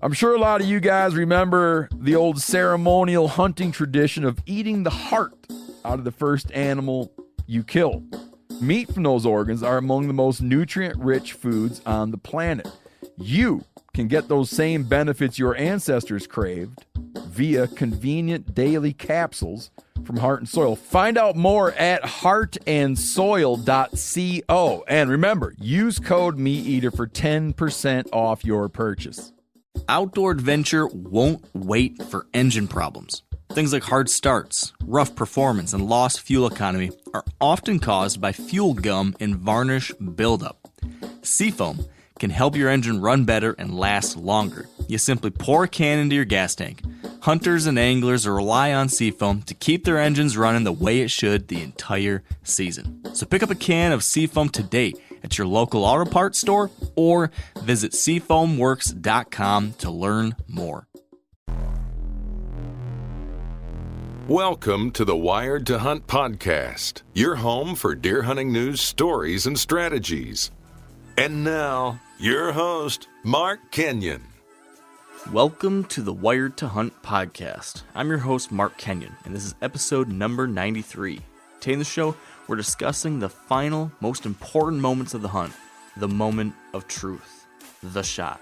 I'm sure a lot of you guys remember the old ceremonial hunting tradition of eating the heart out of the first animal you kill. Meat from those organs are among the most nutrient-rich foods on the planet. You can get those same benefits your ancestors craved via convenient daily capsules from Heart and Soil. Find out more at heartandsoil.co. And remember, use code MeatEater for 10% off your purchase. Outdoor adventure won't wait for engine problems. Things like hard starts, rough performance, and lost fuel economy are often caused by fuel gum and varnish buildup. Seafoam can help your engine run better and last longer. You simply pour a can into your gas tank. Hunters and anglers rely on Seafoam to keep their engines running the way it should the entire season. So pick up a can of Seafoam today at your local auto parts store or visit seafoamworks.com to learn more. Welcome to the Wired to Hunt podcast, your home for deer hunting news, stories, and strategies. And now, your host, Mark Kenyon. Welcome to the Wired to Hunt podcast. I'm your host, Mark Kenyon, and this is episode number 93. Today in the show, we're discussing the final, most important moments of the hunt, the moment of truth, the shot.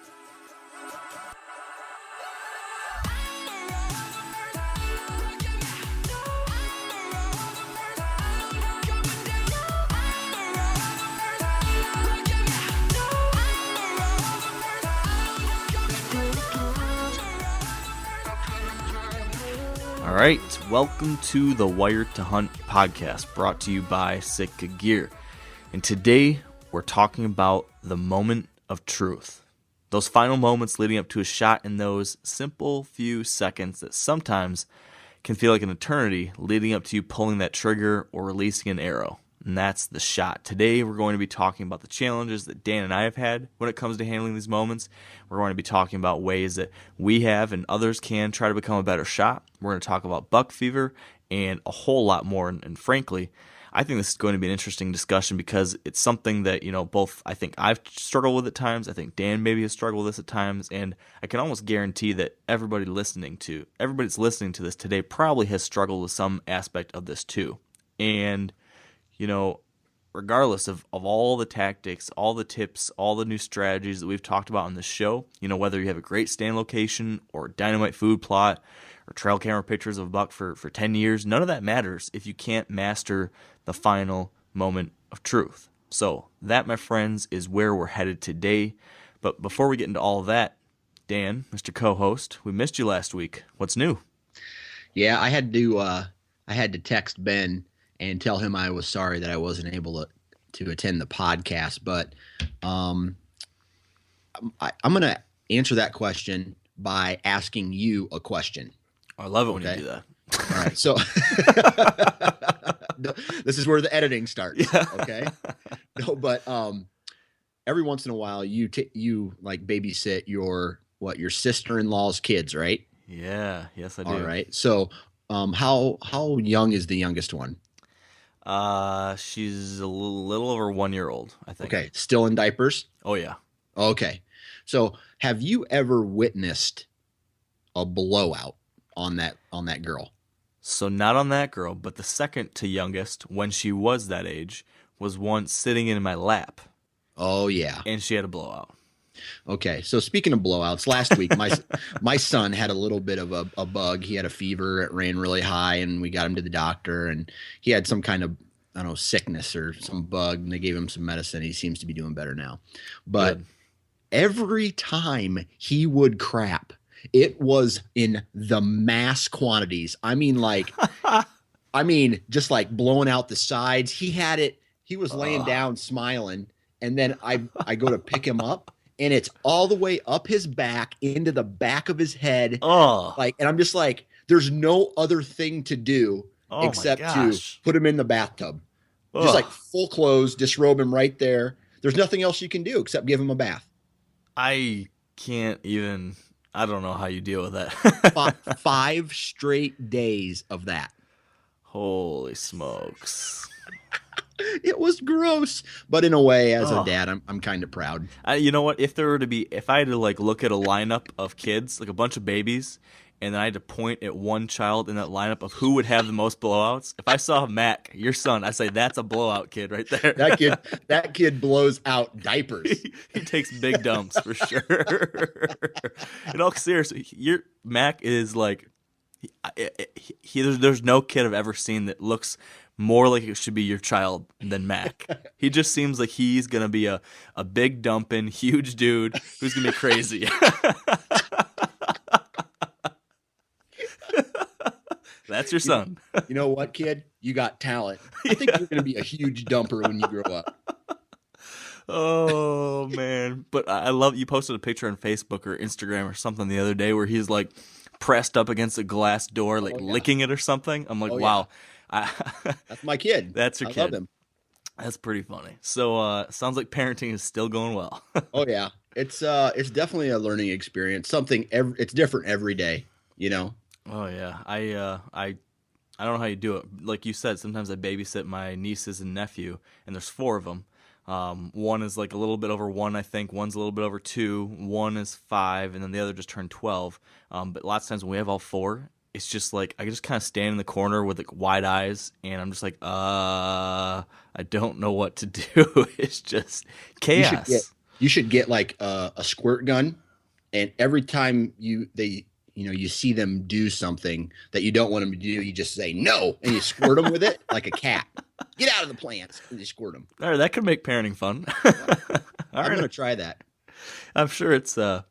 All right, welcome to the Wired to Hunt podcast, brought to you by Sitka Gear. And today, we're talking about the moment of truth. Those final moments leading up to a shot in those simple few seconds that sometimes can feel like an eternity leading up to you pulling that trigger or releasing an arrow. And that's the shot. Today, we're going to be talking about the challenges that Dan and I have had when it comes to handling these moments. We're going to be talking about ways that we have and others can try to become a better shot. We're going to talk about buck fever and a whole lot more. And frankly, I think this is going to be an interesting discussion because it's something that, both I think I've struggled with at times. I think Dan maybe has struggled with this at times. And I can almost guarantee that everybody's listening to this today probably has struggled with some aspect of this too. And regardless of all the tactics, all the tips, all the new strategies that we've talked about on this show, whether you have a great stand location or a dynamite food plot or trail camera pictures of a buck for 10 years, none of that matters if you can't master the final moment of truth. So that, my friends, is where we're headed today. But before we get into all of that, Dan, Mr. Co-host, we missed you last week. What's new? Yeah, I had to text Ben and tell him I was sorry that I wasn't able to attend the podcast. But I'm going to answer that question by asking you a question. I love it when you do that. All right. So this is where the editing starts. Yeah. Okay. No, but every once in a while you like babysit your sister-in-law's kids, right? Yeah. Yes, I do. All right. So how young is the youngest one? She's a little over 1 year old, I think. Okay. Still in diapers? Oh yeah. Okay. So have you ever witnessed a blowout on that girl? So not on that girl, but the second to youngest, when she was that age, was once sitting in my lap. Oh yeah. And she had a blowout. Okay. So speaking of blowouts, last week my son had a little bit of a bug. He had a fever. It ran really high, and we got him to the doctor, and he had some kind of, I don't know, sickness or some bug, and they gave him some medicine. He seems to be doing better now. But Good. Every time he would crap, it was in the mass quantities. I mean, just like blowing out the sides. He had it. He was laying down smiling, and then I go to pick him up, and it's all the way up his back into the back of his head. Oh, and I'm just like, there's no other thing to do except to put him in the bathtub. Just like full clothes, disrobe him right there. There's nothing else you can do except give him a bath. I don't know how you deal with that. 5 straight days of that. Holy smokes. It was gross, but in a way, as Oh. a dad, I'm kind of proud. You know what? If I had to like look at a lineup of kids, like a bunch of babies, and then I had to point at one child in that lineup of who would have the most blowouts, if I saw Mac, your son, I say that's a blowout kid right there. That kid blows out diapers. He takes big dumps for sure. In all seriousness, your Mac is like, there's no kid I've ever seen that looks more like it should be your child than Mac. He just seems like he's gonna be a big dumping, huge dude who's gonna be crazy. That's your son. You know what, kid? You got talent. I think you're going to be a huge dumper when you grow up. Oh man! But I love you posted a picture on Facebook or Instagram or something the other day where he's like pressed up against a glass door, like licking it or something. I'm like, wow. That's my kid. That's your kid. I love him. That's pretty funny. So sounds like parenting is still going well. Oh yeah, it's definitely a learning experience. It's different every day. You know. Oh yeah, I don't know how you do it. Like you said, sometimes I babysit my nieces and nephew, and there's 4 of them. One is like a little bit over 1, I think. One's a little bit over 2. One is 5, and then the other just turned 12. But lots of times when we have all 4, it's just like I just kind of stand in the corner with like wide eyes, and I'm just like, I don't know what to do. It's just chaos. You should get like a squirt gun, and every time you see them do something that you don't want them to do, you just say no, and you squirt them with it like a cat. Get out of the plants, and you squirt them. All right, that could make parenting fun. I'm going to try that. I'm sure it's I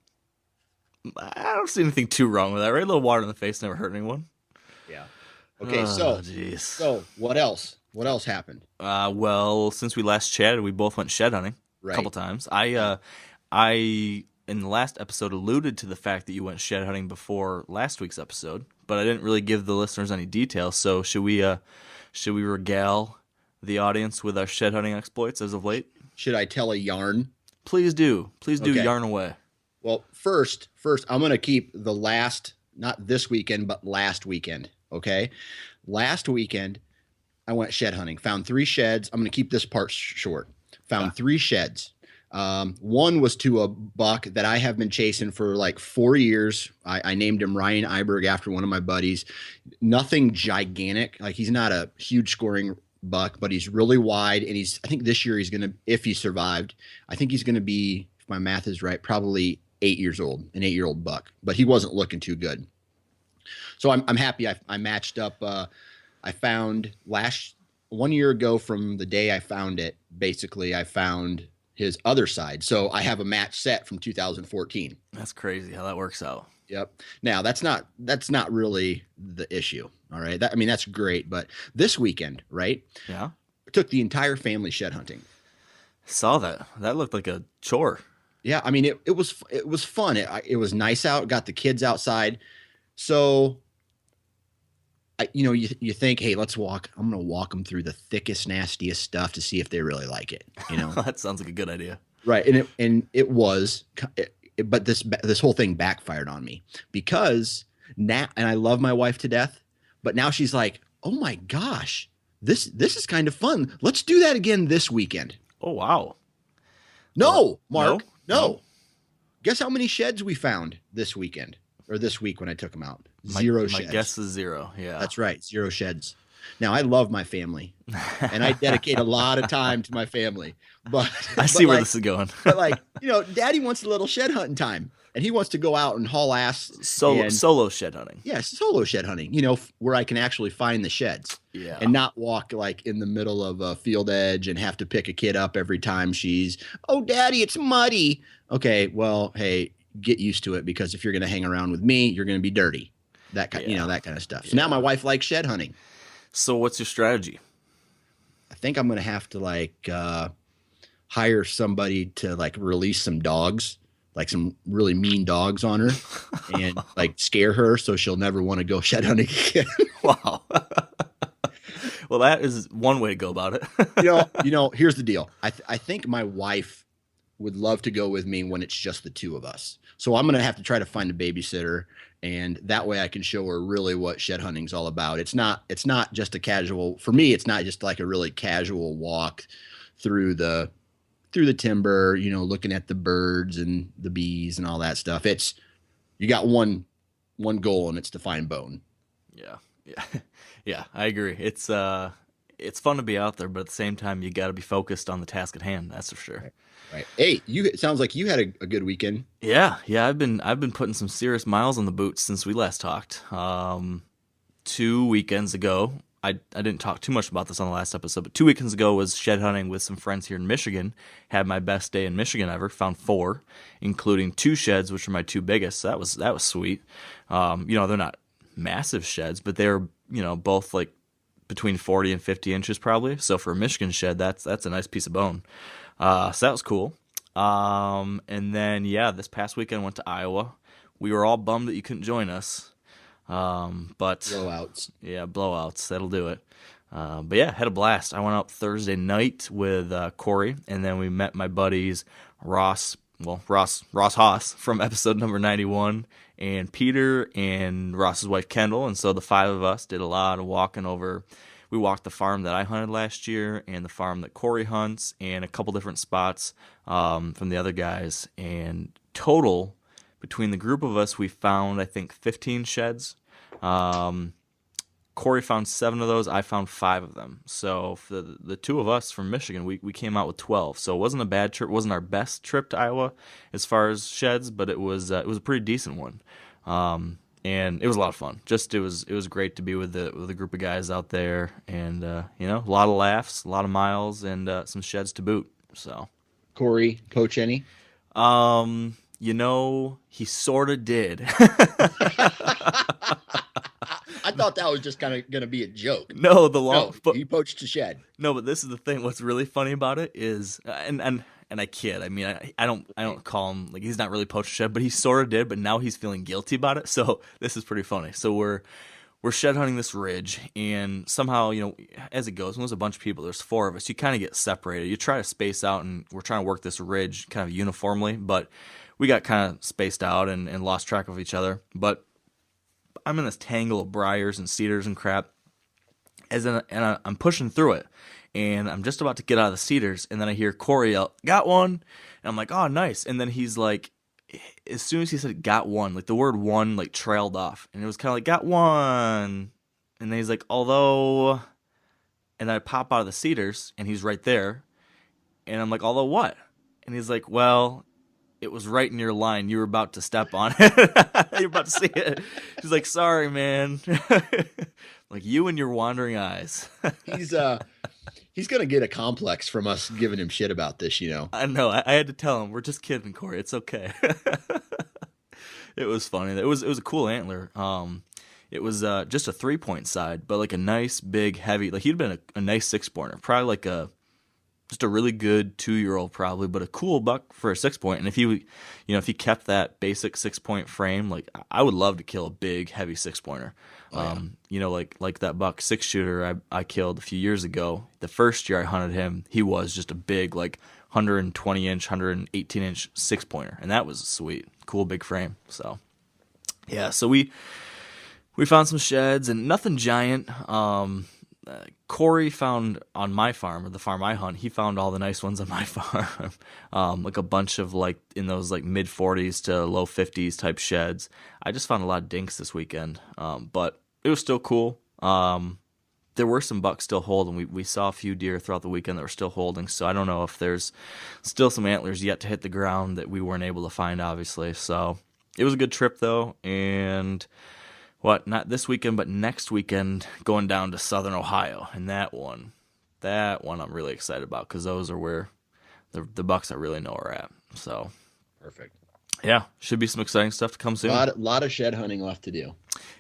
don't see anything too wrong with that, right? A little water in the face never hurt anyone. Yeah. Okay, so what else? What else happened? Well, since we last chatted, we both went shed hunting a couple times. I in the last episode alluded to the fact that you went shed hunting before last week's episode, but I didn't really give the listeners any details. So should we regale the audience with our shed hunting exploits as of late? Should I tell a yarn? Please do. Okay. Yarn away. Well, first, I'm going to keep the last, not this weekend, but last weekend. Okay. Last weekend, I went shed hunting, found 3 sheds. I'm going to keep this part short. Found 3 sheds. One was to a buck that I have been chasing for like 4 years. I named him Ryan Iberg after one of my buddies. Nothing gigantic. Like he's not a huge scoring buck, but he's really wide. And I think this year he's going to, if he survived, I think he's going to be, if my math is right, probably 8 years old, an 8-year-old buck, but he wasn't looking too good. So I'm happy. I matched up. I found 1 year ago from the day I found it, basically I found his other side. So I have a match set from 2014. That's crazy how that works out. Yep. Now that's not really the issue. All right. That's great. But this weekend, right? Yeah. I took the entire family shed hunting. Saw that. That looked like a chore. Yeah. I mean, it was fun. It was nice out. Got the kids outside. So you think, hey, let's walk. I'm going to walk them through the thickest, nastiest stuff to see if they really like it. You know, That sounds like a good idea. Right. And it was, but this whole thing backfired on me because now, and I love my wife to death, but now she's like, oh my gosh, this is kind of fun. Let's do that again this weekend. Oh, wow. No, Mark, no. No. Guess how many sheds we found this weekend or this week when I took them out? My sheds. My guess is 0. Yeah. That's right. 0 sheds. Now I love my family and I dedicate a lot of time to my family, but I see where this is going. But daddy wants a little shed hunting time and he wants to go out and haul ass. Solo shed hunting. Yeah. Solo shed hunting, where I can actually find the sheds and not walk like in the middle of a field edge and have to pick a kid up every time she's, oh daddy, it's muddy. Okay. Well, hey, get used to it because if you're going to hang around with me, you're going to be dirty. That kind, that kind of stuff. So now my wife likes shed hunting. So what's your strategy? I think I'm going to have to hire somebody to release some dogs, like some really mean dogs on her and scare her so she'll never want to go shed hunting again. Wow. Well, that is one way to go about it. Here's the deal. I think my wife would love to go with me when it's just the 2 of us. So I'm going to have to try to find a babysitter, and that way I can show her really what shed hunting's all about. It's not just a casual, for me, it's not just like a really casual walk through the timber, looking at the birds and the bees and all that stuff. It's, you got one goal, and it's to find bone. Yeah. Yeah, I agree. It's fun to be out there, but at the same time, you got to be focused on the task at hand. That's for sure. Right. Hey, it sounds like you had a good weekend. Yeah. I've been putting some serious miles on the boots since we last talked. 2 weekends ago, I didn't talk too much about this on the last episode, but 2 weekends ago was shed hunting with some friends here in Michigan. Had my best day in Michigan ever. Found 4, including 2 sheds, which are my 2 biggest. So that was sweet. They're not massive sheds, but they're both like between 40 and 50 inches probably. So for a Michigan shed, that's a nice piece of bone. So that was cool. And then this past weekend I went to Iowa. We were all bummed that you couldn't join us. But Blowouts. Yeah, blowouts. That'll do it. But yeah, had a blast. I went out Thursday night with Corey, and then we met my buddies Ross Haas from episode number 91, and Peter and Ross's wife Kendall. And so the 5 of us did a lot of walking over. We walked the farm that I hunted last year and the farm that Corey hunts and a couple different spots from the other guys. And total, between the group of us, we found, I think, 15 sheds. Corey found 7 of those. I found 5 of them. So for the 2 of us from Michigan, we came out with 12. So it wasn't a bad trip. It wasn't our best trip to Iowa as far as sheds, but it was a pretty decent one. And it was a lot of fun. Just it was great to be with a group of guys out there, and a lot of laughs, a lot of miles, and some sheds to boot. So Corey, coach any? He sort of did. I thought that was just kind of going to be a joke. No, but he poached a shed. No, but this is the thing. What's really funny about it is, and I kid. I mean, I don't call him, like, he's not really poached a shed, but he sort of did. But now he's feeling guilty about it. So this is pretty funny. So we're shed hunting this ridge, and somehow, as it goes, when there's a bunch of people, there's 4 of us, you kind of get separated. You try to space out, and we're trying to work this ridge kind of uniformly, but we got kind of spaced out and lost track of each other. But I'm in this tangle of briars and cedars and crap, and I'm pushing through it, and I'm just about to get out of the cedars, and then I hear Corey yell, "Got one!" And I'm like, "Oh, nice!" And then he's like, as soon as he said "got one," like the word "one" like trailed off, and it was kind of like "got one," and then he's like, "Although," and I pop out of the cedars, and he's right there, and I'm like, "Although what?" And he's like, "Well, it was right in your line. You were about to step on it. You're about to see it." He's like, "Sorry, man." Like, you and your wandering eyes. He's gonna get a complex from us giving him shit about this, I know. I had to tell him, we're just kidding, Corey. It's okay. It was funny. It was a cool antler. It was just a 3-point side, but like a nice, big, heavy. Like, he'd been a nice 6-pointer, probably like just a really good 2-year-old probably, but a cool buck for a 6-point. And if he kept that basic 6-point frame, like, I would love to kill a big, heavy 6-pointer. Like that buck 6-shooter I killed a few years ago. The first year I hunted him, he was just a big, like, 120-inch, 118-inch 6-pointer, and that was sweet, cool big frame. So yeah, so we found some sheds and nothing giant. Corey found on my farm, or the farm I hunt, he found all the nice ones on my farm. Like a bunch of, like, in those like mid 40s to low 50s type sheds. I just found a lot of dinks this weekend, but it was still cool. There were some bucks still holding. We saw a few deer throughout the weekend that were still holding, so I don't know if there's still some antlers yet to hit the ground that we weren't able to find, obviously. So it was a good trip though, and not this weekend, but next weekend, going down to Southern Ohio. And that one I'm really excited about, because those are where the bucks I really know are at. So perfect. Yeah, should be some exciting stuff to come soon. A lot of shed hunting left to do.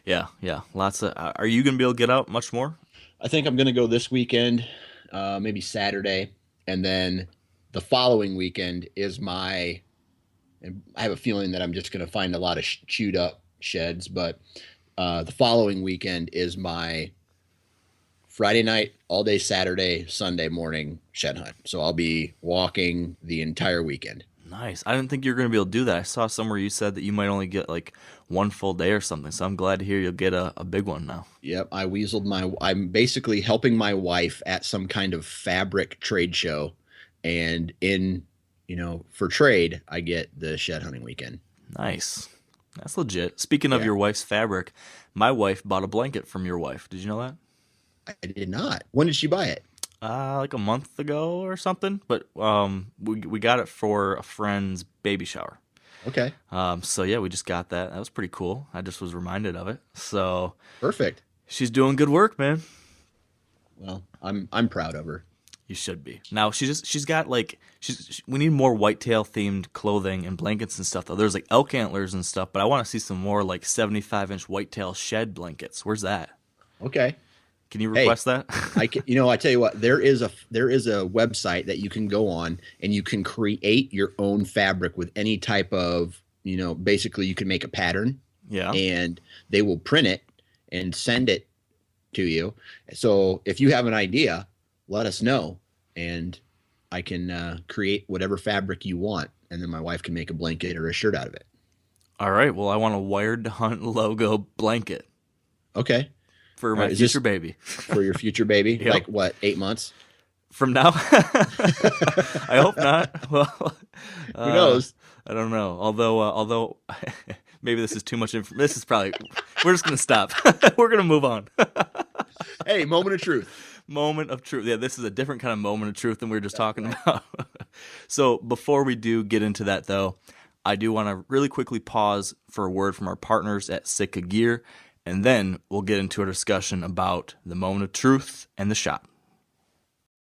Yeah, lots of. Are you going to be able to get out much more? I think I'm going to go this weekend, maybe Saturday, and then the following weekend is and I have a feeling that I'm just going to find a lot of chewed up sheds, but the following weekend is my Friday night, all day Saturday, Sunday morning shed hunt. So I'll be walking the entire weekend. Nice. I didn't think you were going to be able to do that. I saw somewhere you said that you might only get like one full day or something. So I'm glad to hear you'll get a big one now. Yep, I'm basically helping my wife at some kind of fabric trade show, and for trade, I get the shed hunting weekend. Nice. That's legit. Speaking of your wife's fabric, my wife bought a blanket from your wife. Did you know that? I did not. When did she buy it? Like a month ago or something. But we got it for a friend's baby shower. Okay. So yeah, we just got that. That was pretty cool. I just was reminded of it. So perfect. She's doing good work, man. Well, I'm proud of her. You should be. Now she's got like we need more whitetail themed clothing and blankets and stuff though. There's like elk antlers and stuff, but I want to see some more like 75-inch whitetail shed blankets. Where's that? Okay. Can you request that? I tell you what, there is a website that you can go on and you can create your own fabric with any type of, basically you can make a pattern. Yeah. And they will print it and send it to you. So if you have an idea, let us know and I can create whatever fabric you want. And then my wife can make a blanket or a shirt out of it. All right. Well, I want a Wired to Hunt logo blanket. Okay. For my future baby. For your future baby? Yep. Like what, 8 months? From now? I hope not. Well, who knows? I don't know. Although maybe this is too much information. This is probably, we're just going to stop. We're going to move on. Hey, moment of truth. Moment of truth. Yeah, this is a different kind of moment of truth than we were just talking about. So before we do get into that, though, I do want to really quickly pause for a word from our partners at Sitka Gear, and then we'll get into a discussion about the moment of truth and the shot.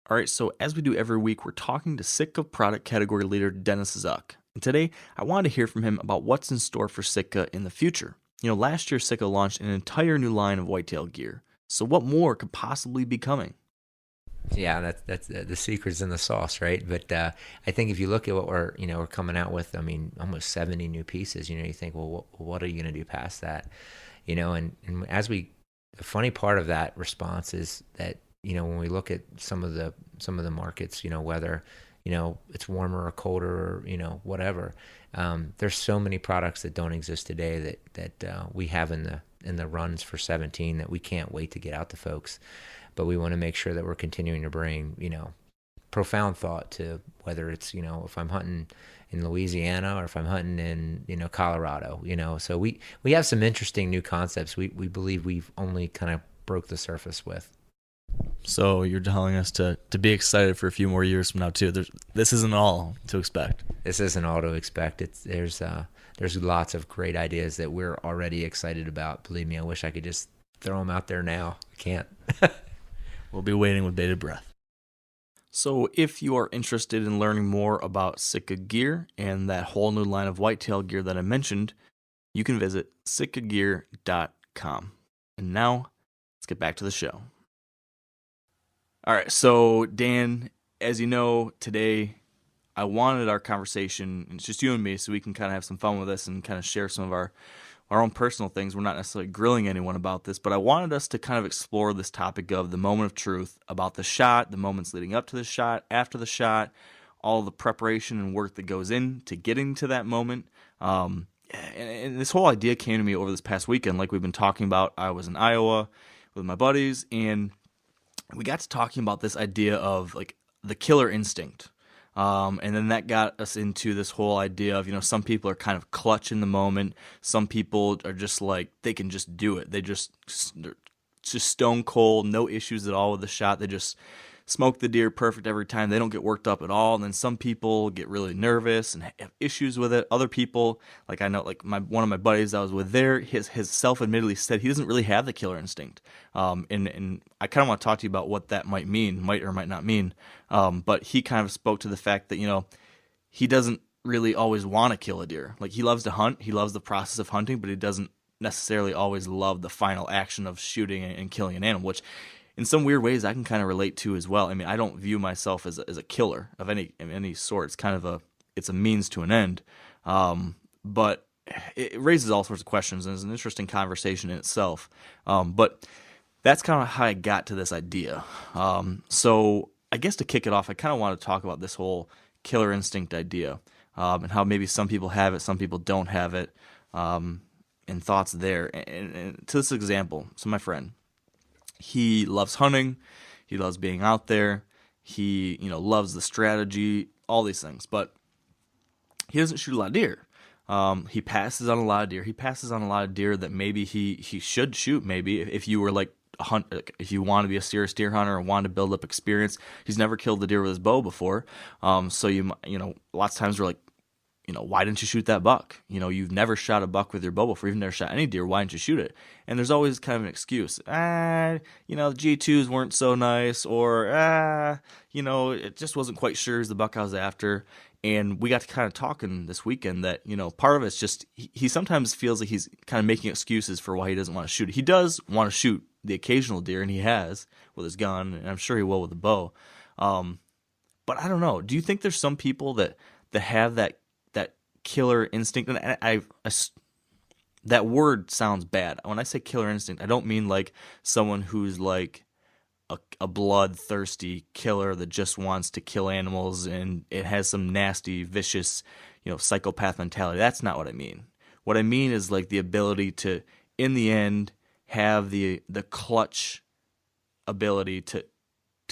All right, so as we do every week, we're talking to Sitka product category leader Dennis Zuck. And today, I wanted to hear from him about what's in store for Sitka in the future. Last year, Sitka launched an entire new line of whitetail gear. So what more could possibly be coming? Yeah, that's the secret's in the sauce, right? But I think if you look at what we're coming out with, I mean, almost 70 new pieces. You think, well, what are you going to do past that? And the funny part of that response is that when we look at some of the markets, whether it's warmer or colder or whatever, there's so many products that don't exist today that we have in the runs for 17 that we can't wait to get out to folks. But we want to make sure that we're continuing to bring, profound thought to whether it's, if I'm hunting in Louisiana or if I'm hunting in, Colorado, So we have some interesting new concepts we believe we've only kind of broke the surface with. So you're telling us to be excited for a few more years from now, too. This isn't all to expect. This isn't all to expect. There's lots of great ideas that we're already excited about. Believe me, I wish I could just throw them out there now. I can't. We'll be waiting with bated breath. So if you are interested in learning more about Sitka Gear and that whole new line of whitetail gear that I mentioned, you can visit sitkagear.com. And now, let's get back to the show. All right, so Dan, as you know, today I wanted our conversation, and it's just you and me, so we can kind of have some fun with this and kind of share some of our own personal things. We're not necessarily grilling anyone about this, but I wanted us to kind of explore this topic of the moment of truth, about the shot, the moments leading up to the shot, after the shot, all the preparation and work that goes into getting to that moment. And this whole idea came to me over this past weekend, like we've been talking about. I was in Iowa with my buddies, and we got to talking about this idea of like the killer instinct. And then that got us into this whole idea of, some people are kind of clutch in the moment. Some people are just like, they can just do it. They're just stone cold, no issues at all with the shot. They just smoke the deer perfect every time. They don't get worked up at all. And then some people get really nervous and have issues with it. Other people, like I know, like one of my buddies I was with there, his self-admittedly said he doesn't really have the killer instinct. And I kind of want to talk to you about what that might mean, might or might not mean. But he kind of spoke to the fact that, he doesn't really always want to kill a deer. Like he loves to hunt. He loves the process of hunting, but he doesn't necessarily always love the final action of shooting and killing an animal, which in some weird ways I can kind of relate to as well. I mean, I don't view myself as a killer of any sort. It's kind of it's a means to an end. But it raises all sorts of questions, and it's an interesting conversation in itself. But that's kind of how I got to this idea. So I guess to kick it off, I kind of want to talk about this whole killer instinct idea. and how maybe some people have it, some people don't have it, and thoughts there. And to this example, so my friend, he loves hunting, he loves being out there, he loves the strategy, all these things, but he doesn't shoot a lot of deer. He passes on a lot of deer. He passes on a lot of deer that maybe he should shoot. Maybe if you were like if you want to be a serious deer hunter or want to build up experience, he's never killed the deer with his bow before. So lots of times we're like, why didn't you shoot that buck? You've never shot a buck with your bow before. You've never shot any deer. Why didn't you shoot it? And there's always kind of an excuse. The G2s weren't so nice, or it just wasn't quite sure as the buck I was after. And we got to kind of talking this weekend that, part of it's just he sometimes feels like he's kind of making excuses for why he doesn't want to shoot. He does want to shoot the occasional deer, and he has with his gun, and I'm sure he will with the bow. But I don't know. Do you think there's some people that have that killer instinct? And that word sounds bad. When I say killer instinct, I don't mean like someone who's like a bloodthirsty killer that just wants to kill animals and it has some nasty, vicious, psychopath mentality. That's not what I mean. What I mean is like the ability to, in the end, have the clutch ability to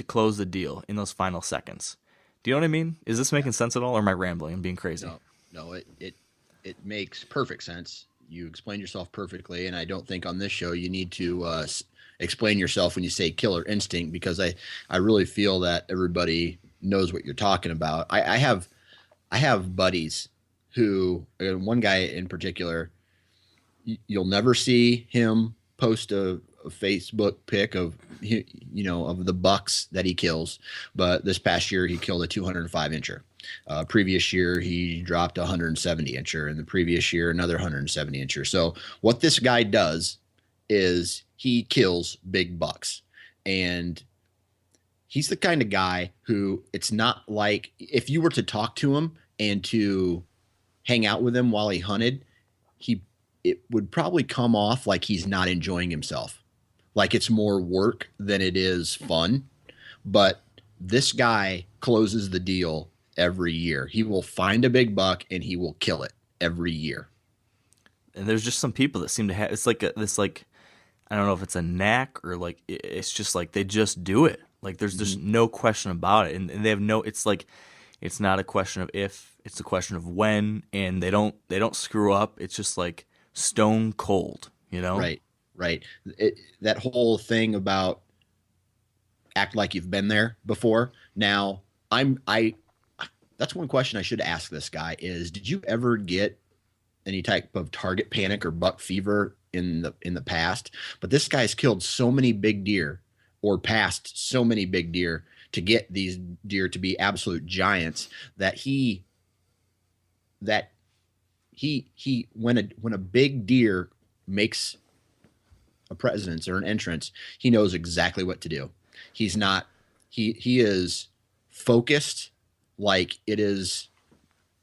close the deal in those final seconds. Do you know what I mean? Is this making sense at all, or am I rambling and being crazy? No, it makes perfect sense. You explained yourself perfectly, and I don't think on this show you need to explain yourself when you say killer instinct, because I really feel that everybody knows what you're talking about. I have buddies who, one guy in particular, you'll never see him post a Facebook pic of of the bucks that he kills, but this past year he killed a 205 incher. Previous year he dropped a 170 incher, and the previous year another 170 incher. So what this guy does is he kills big bucks, and he's the kind of guy who, it's not like if you were to talk to him and to hang out with him while he hunted, it would probably come off like he's not enjoying himself, like it's more work than it is fun. But this guy closes the deal every year. He will find a big buck and he will kill it every year. And there's just some people that seem to have, it's like this, like, I don't know if it's a knack or like, it's just like they just do it. Like there's just no question about it. And they have it's like, it's not a question of if, it's a question of when, and they don't screw up. It's just like stone cold, Right. That whole thing about act like you've been there before. Now that's one question I should ask this guy is, did you ever get any type of target panic or buck fever in the past? But this guy's killed so many big deer, or passed so many big deer to get these deer to be absolute giants, that when a big deer makes a presence or an entrance, he knows exactly what to do. He is focused like it is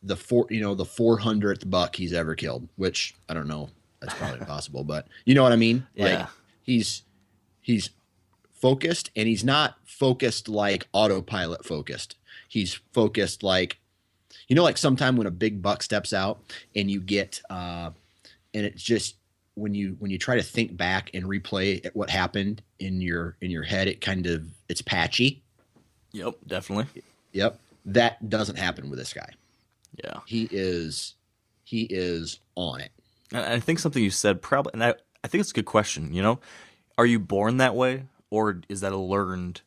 the 400th buck he's ever killed, which I don't know, that's probably impossible, but you know what I mean? Yeah. Like he's focused, and he's not focused like autopilot focused. He's focused like, like sometime when a big buck steps out and you get and it's just when you try to think back and replay what happened in your head, it's patchy. Yep, definitely. Yep. That doesn't happen with this guy. Yeah. He is on it. And I think something you said probably, and I think it's a good question, are you born that way, or is that a learned,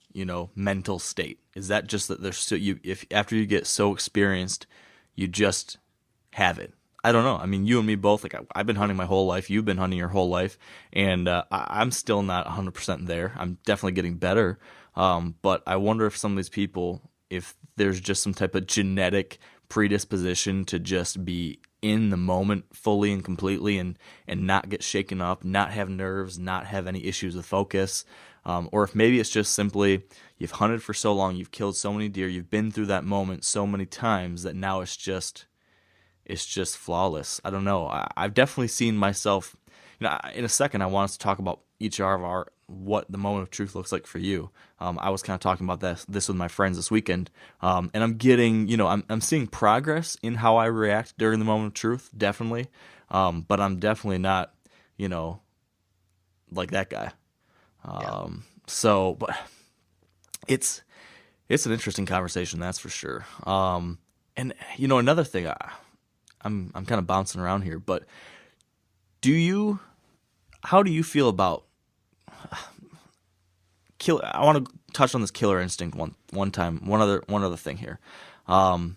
mental state? Is that just that there's if after you get so experienced, you just have it? I don't know. I mean, you and me both, like I've been hunting my whole life. You've been hunting your whole life, and I'm still not 100% there. I'm definitely getting better. But I wonder if some of these people, if there's just some type of genetic predisposition to just be in the moment fully and completely, and not get shaken up, not have nerves, not have any issues with focus. Or if maybe it's just simply you've hunted for so long, you've killed so many deer, you've been through that moment so many times that now it's just flawless. I don't know. I've definitely seen myself. In a second, I want us to talk about each of our what the moment of truth looks like for you. I was kind of talking about this with my friends this weekend, and I'm getting, I'm seeing progress in how I react during the moment of truth, definitely, but I'm definitely not, like that guy. But it's an interesting conversation, that's for sure. And another thing, I'm kind of bouncing around here, but how do you feel about I want to touch on this killer instinct one other thing here. And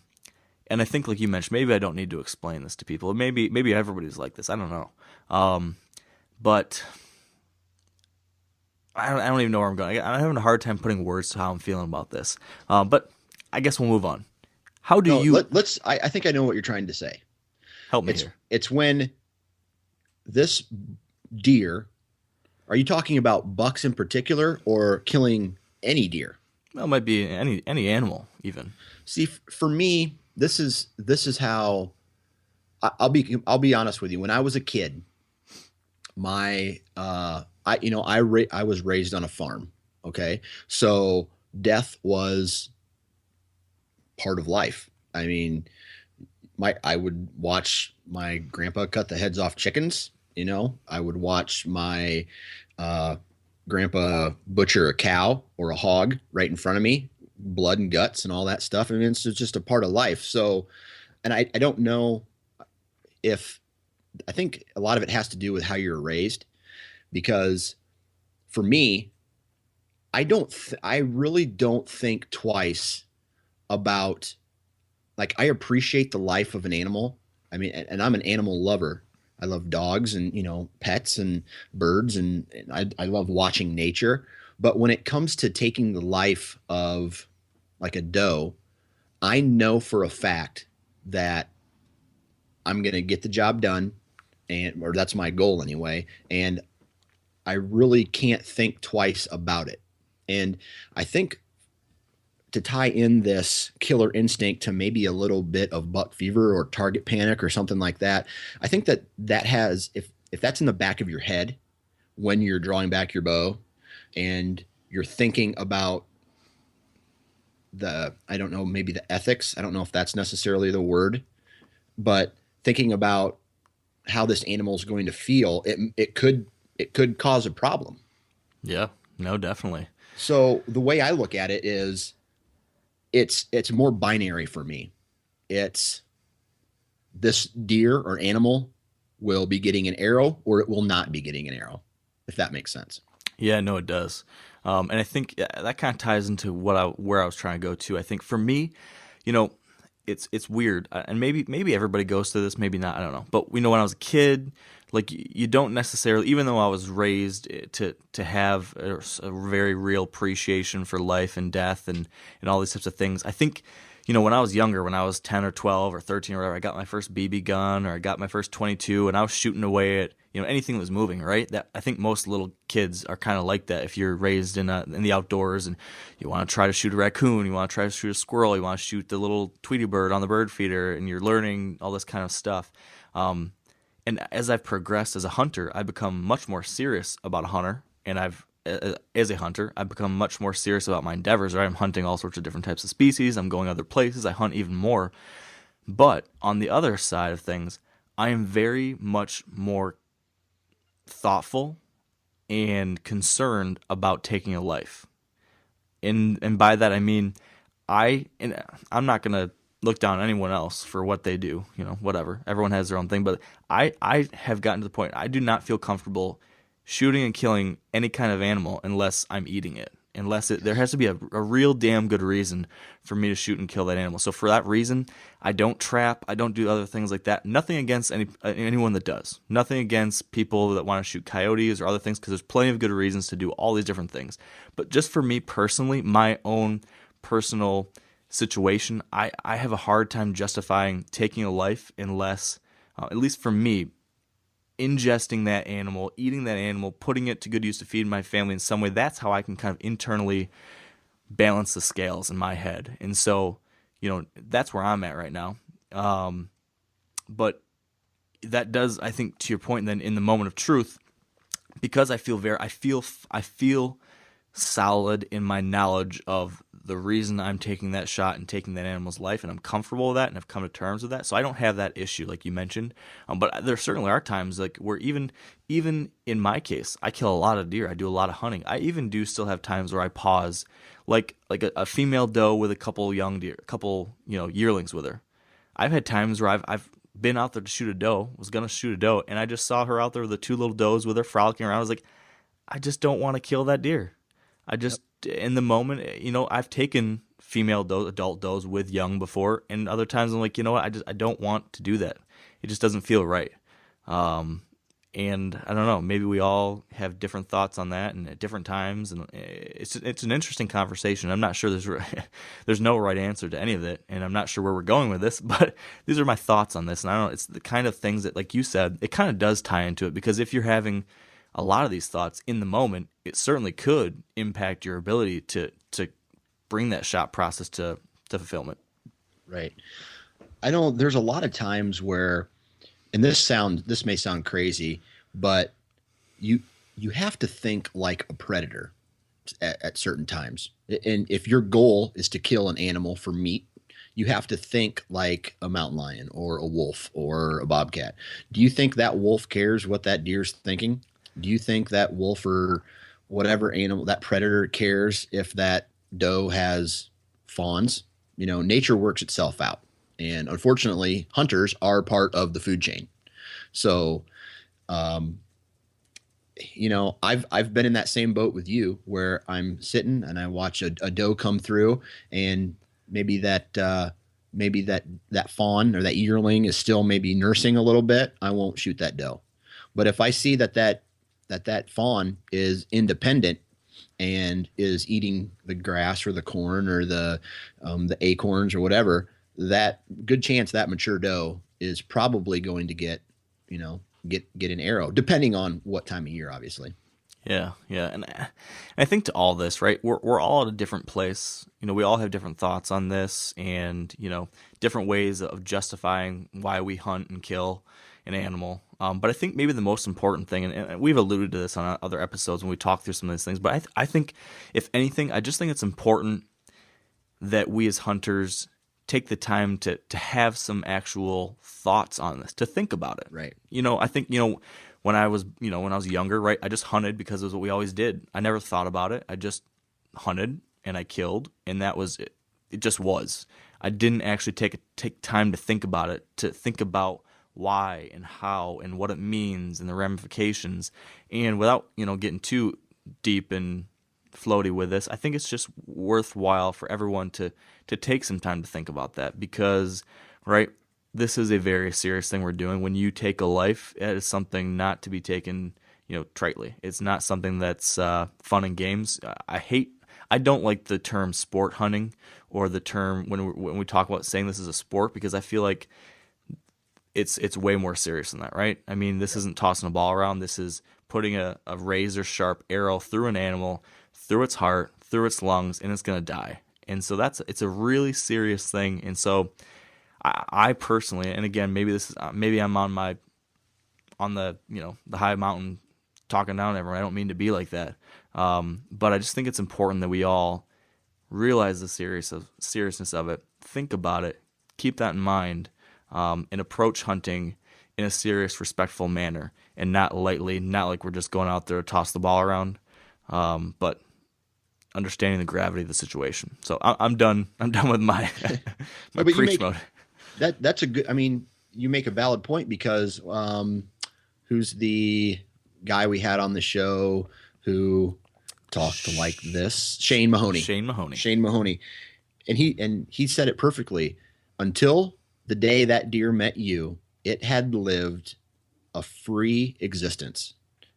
I think, like you mentioned, maybe I don't need to explain this to people. Maybe everybody's like this. I don't know. But I don't even know where I'm going. I'm having a hard time putting words to how I'm feeling about this. But I guess we'll move on. How do you? I think I know what you're trying to say. Help me here. It's when this deer. Are you talking about bucks in particular, or killing any deer? Well, it might be any animal, even. See, for me, this is how I'll be honest with you. When I was a kid, I was raised on a farm. Okay, so death was part of life. I mean, I would watch my grandpa cut the heads off chickens. I would watch my grandpa butcher a cow or a hog right in front of me, blood and guts and all that stuff. I mean, it's just a part of life. So, and I don't know I think a lot of it has to do with how you're raised, because for me, I really don't think twice about, like, I appreciate the life of an animal. I mean, and I'm an animal lover. I love dogs and, pets and birds, and I love watching nature. But when it comes to taking the life of, like, a doe, I know for a fact that I'm going to get the job done, or that's my goal anyway. And I really can't think twice about it. And I think, to tie in this killer instinct to maybe a little bit of buck fever or target panic or something like that, I think that has, if that's in the back of your head when you're drawing back your bow and you're thinking about I don't know, maybe the ethics, I don't know if that's necessarily the word, but thinking about how this animal is going to feel, it could cause a problem. Yeah, no, definitely. So the way I look at it is, it's more binary for me. It's this deer or animal will be getting an arrow, or it will not be getting an arrow, if that makes sense. Yeah, no, it does. And I think that kind of ties into where I was trying to go to. I think for me, it's weird, and maybe everybody goes through this, maybe not, I don't know. But when I was a kid, like, you don't necessarily, even though I was raised to have a very real appreciation for life and death and all these types of things. I think, when I was younger, when I was 10 or 12 or 13 or whatever, I got my first BB gun, or I got my first 22, and I was shooting away at, anything that was moving, right? That, I think most little kids are kind of like that. If you're raised in the outdoors and you want to try to shoot a raccoon, you want to try to shoot a squirrel, you want to shoot the little Tweety bird on the bird feeder, and you're learning all this kind of stuff. And as I've progressed as a hunter, I've become much more serious about a hunter, and as a hunter, I've become much more serious about my endeavors. Right? I'm hunting all sorts of different types of species. I'm going other places. I hunt even more. But on the other side of things, I am very much more thoughtful and concerned about taking a life. And by that I mean, I'm not gonna look down on anyone else for what they do, whatever. Everyone has their own thing, but I have gotten to the point I do not feel comfortable shooting and killing any kind of animal unless I'm eating it. There has to be a real damn good reason for me to shoot and kill that animal. So for that reason, I don't trap. I don't do other things like that. Nothing against anyone that does. Nothing against people that want to shoot coyotes or other things, because there's plenty of good reasons to do all these different things. But just for me personally, my own personal situation, I have a hard time justifying taking a life unless, at least for me, ingesting that animal, eating that animal, putting it to good use to feed my family in some way. That's how I can kind of internally balance the scales in my head. And so, that's where I'm at right now. But that does, I think, to your point, then in the moment of truth, because I feel solid in my knowledge of the reason I'm taking that shot and taking that animal's life, and I'm comfortable with that, and I've come to terms with that. So I don't have that issue like you mentioned. But there certainly are times like where even in my case, I kill a lot of deer. I do a lot of hunting. I even do still have times where I pause, like a female doe with a couple young deer, a couple yearlings with her. I've had times where I've been out there to shoot a doe, was gonna shoot a doe, and I just saw her out there with the two little does with her frolicking around. I was like, I just don't want to kill that deer. I just, in the moment, I've taken female does, adult does with young before, and other times I'm like, you know what, I don't want to do that. It just doesn't feel right. And I don't know, maybe we all have different thoughts on that and at different times, and it's an interesting conversation. I'm not sure there's no right answer to any of it, and I'm not sure where we're going with this, but these are my thoughts on this. And I don't know, it's the kind of things that, like you said, it kind of does tie into it, because if you're having a lot of these thoughts in the moment, it certainly could impact your ability to bring that shot process to fulfillment. Right. I know there's a lot of times where, and this may sound crazy, but you have to think like a predator at certain times. And if your goal is to kill an animal for meat, you have to think like a mountain lion or a wolf or a bobcat. Do you think that wolf cares what that deer's thinking? Do you think that wolf or whatever animal, that predator, cares if that doe has fawns? Nature works itself out. And unfortunately, hunters are part of the food chain. So, I've been in that same boat with you, where I'm sitting and I watch a doe come through, and maybe that fawn or that yearling is still maybe nursing a little bit. I won't shoot that doe. But if I see that fawn is independent and is eating the grass or the corn or the acorns or whatever, that good chance that mature doe is probably going to get an arrow, depending on what time of year, obviously. Yeah. And I think to all this, right, we're all at a different place. We all have different thoughts on this, and, different ways of justifying why we hunt and kill an animal. But I think maybe the most important thing, and we've alluded to this on other episodes when we talk through some of these things, but I think, if anything, I just think it's important that we as hunters take the time to have some actual thoughts on this, to think about it. Right. I think, when I was younger, right, I just hunted because it was what we always did. I never thought about it. I just hunted and I killed, and that was it. It just was. I didn't actually take time to think about it, to think about why and how and what it means and the ramifications. And without, getting too deep and floaty with this, I think it's just worthwhile for everyone to take some time to think about that, because, right, this is a very serious thing we're doing. When you take a life, it is something not to be taken, tritely. It's not something that's fun and games. I don't like the term sport hunting, or the term when we talk about saying this is a sport, because I feel like it's way more serious than that, right? I mean, this isn't tossing a ball around. This is putting a razor sharp arrow through an animal, through its heart, through its lungs, and it's going to die. And so it's a really serious thing. And so I personally, and again, maybe I'm on the the high mountain talking down everyone. I don't mean to be like that, but I just think it's important that we all realize the seriousness of it, think about it, keep that in mind, and approach hunting in a serious, respectful manner, and not lightly, not like we're just going out there to toss the ball around, but understanding the gravity of the situation. So I'm done. I'm done with my preach mode. That's a good. I mean, you make a valid point, because who's the guy we had on the show who talked like this? Shane Mahoney. And he said it perfectly. Until the day that deer met you, it had lived a free existence,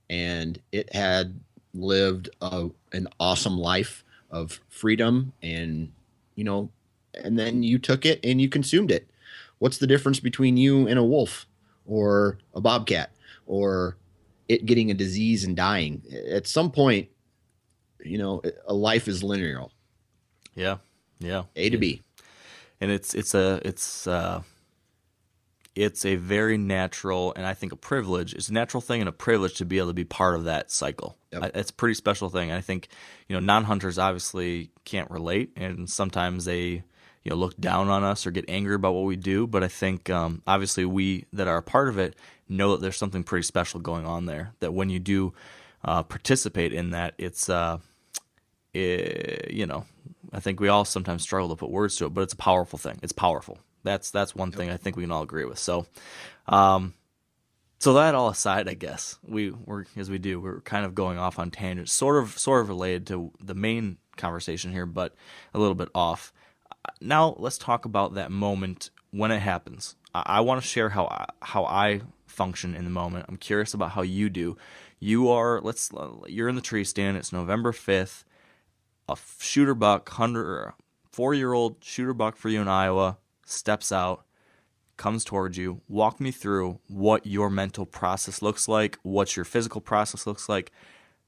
and it had lived an awesome life of freedom, and and then you took it and you consumed it. What's the difference between you and a wolf or a bobcat, or it getting a disease and dying? At some point, a life is linear. Yeah. A to B. And it's it's a very natural, and I think a privilege. It's a natural thing and a privilege to be able to be part of that cycle. Yep. It's a pretty special thing. And I think, non-hunters obviously can't relate, and sometimes they, look down on us or get angry about what we do. But I think, obviously, we that are a part of it know that there's something pretty special going on there. That when you do participate in that, it's, I think we all sometimes struggle to put words to it, but it's a powerful thing. It's powerful. That's one thing I think we can all agree with. So, so that all aside, I guess we're kind of going off on tangents, sort of related to the main conversation here, but a little bit off. Now let's talk about that moment when it happens. I want to share how I function in the moment. I'm curious about how you do. You're in the tree stand. It's November 5th. A shooter buck, 4-year-old shooter buck for you in Iowa, steps out, comes towards you. Walk me through what your mental process looks like, what your physical process looks like.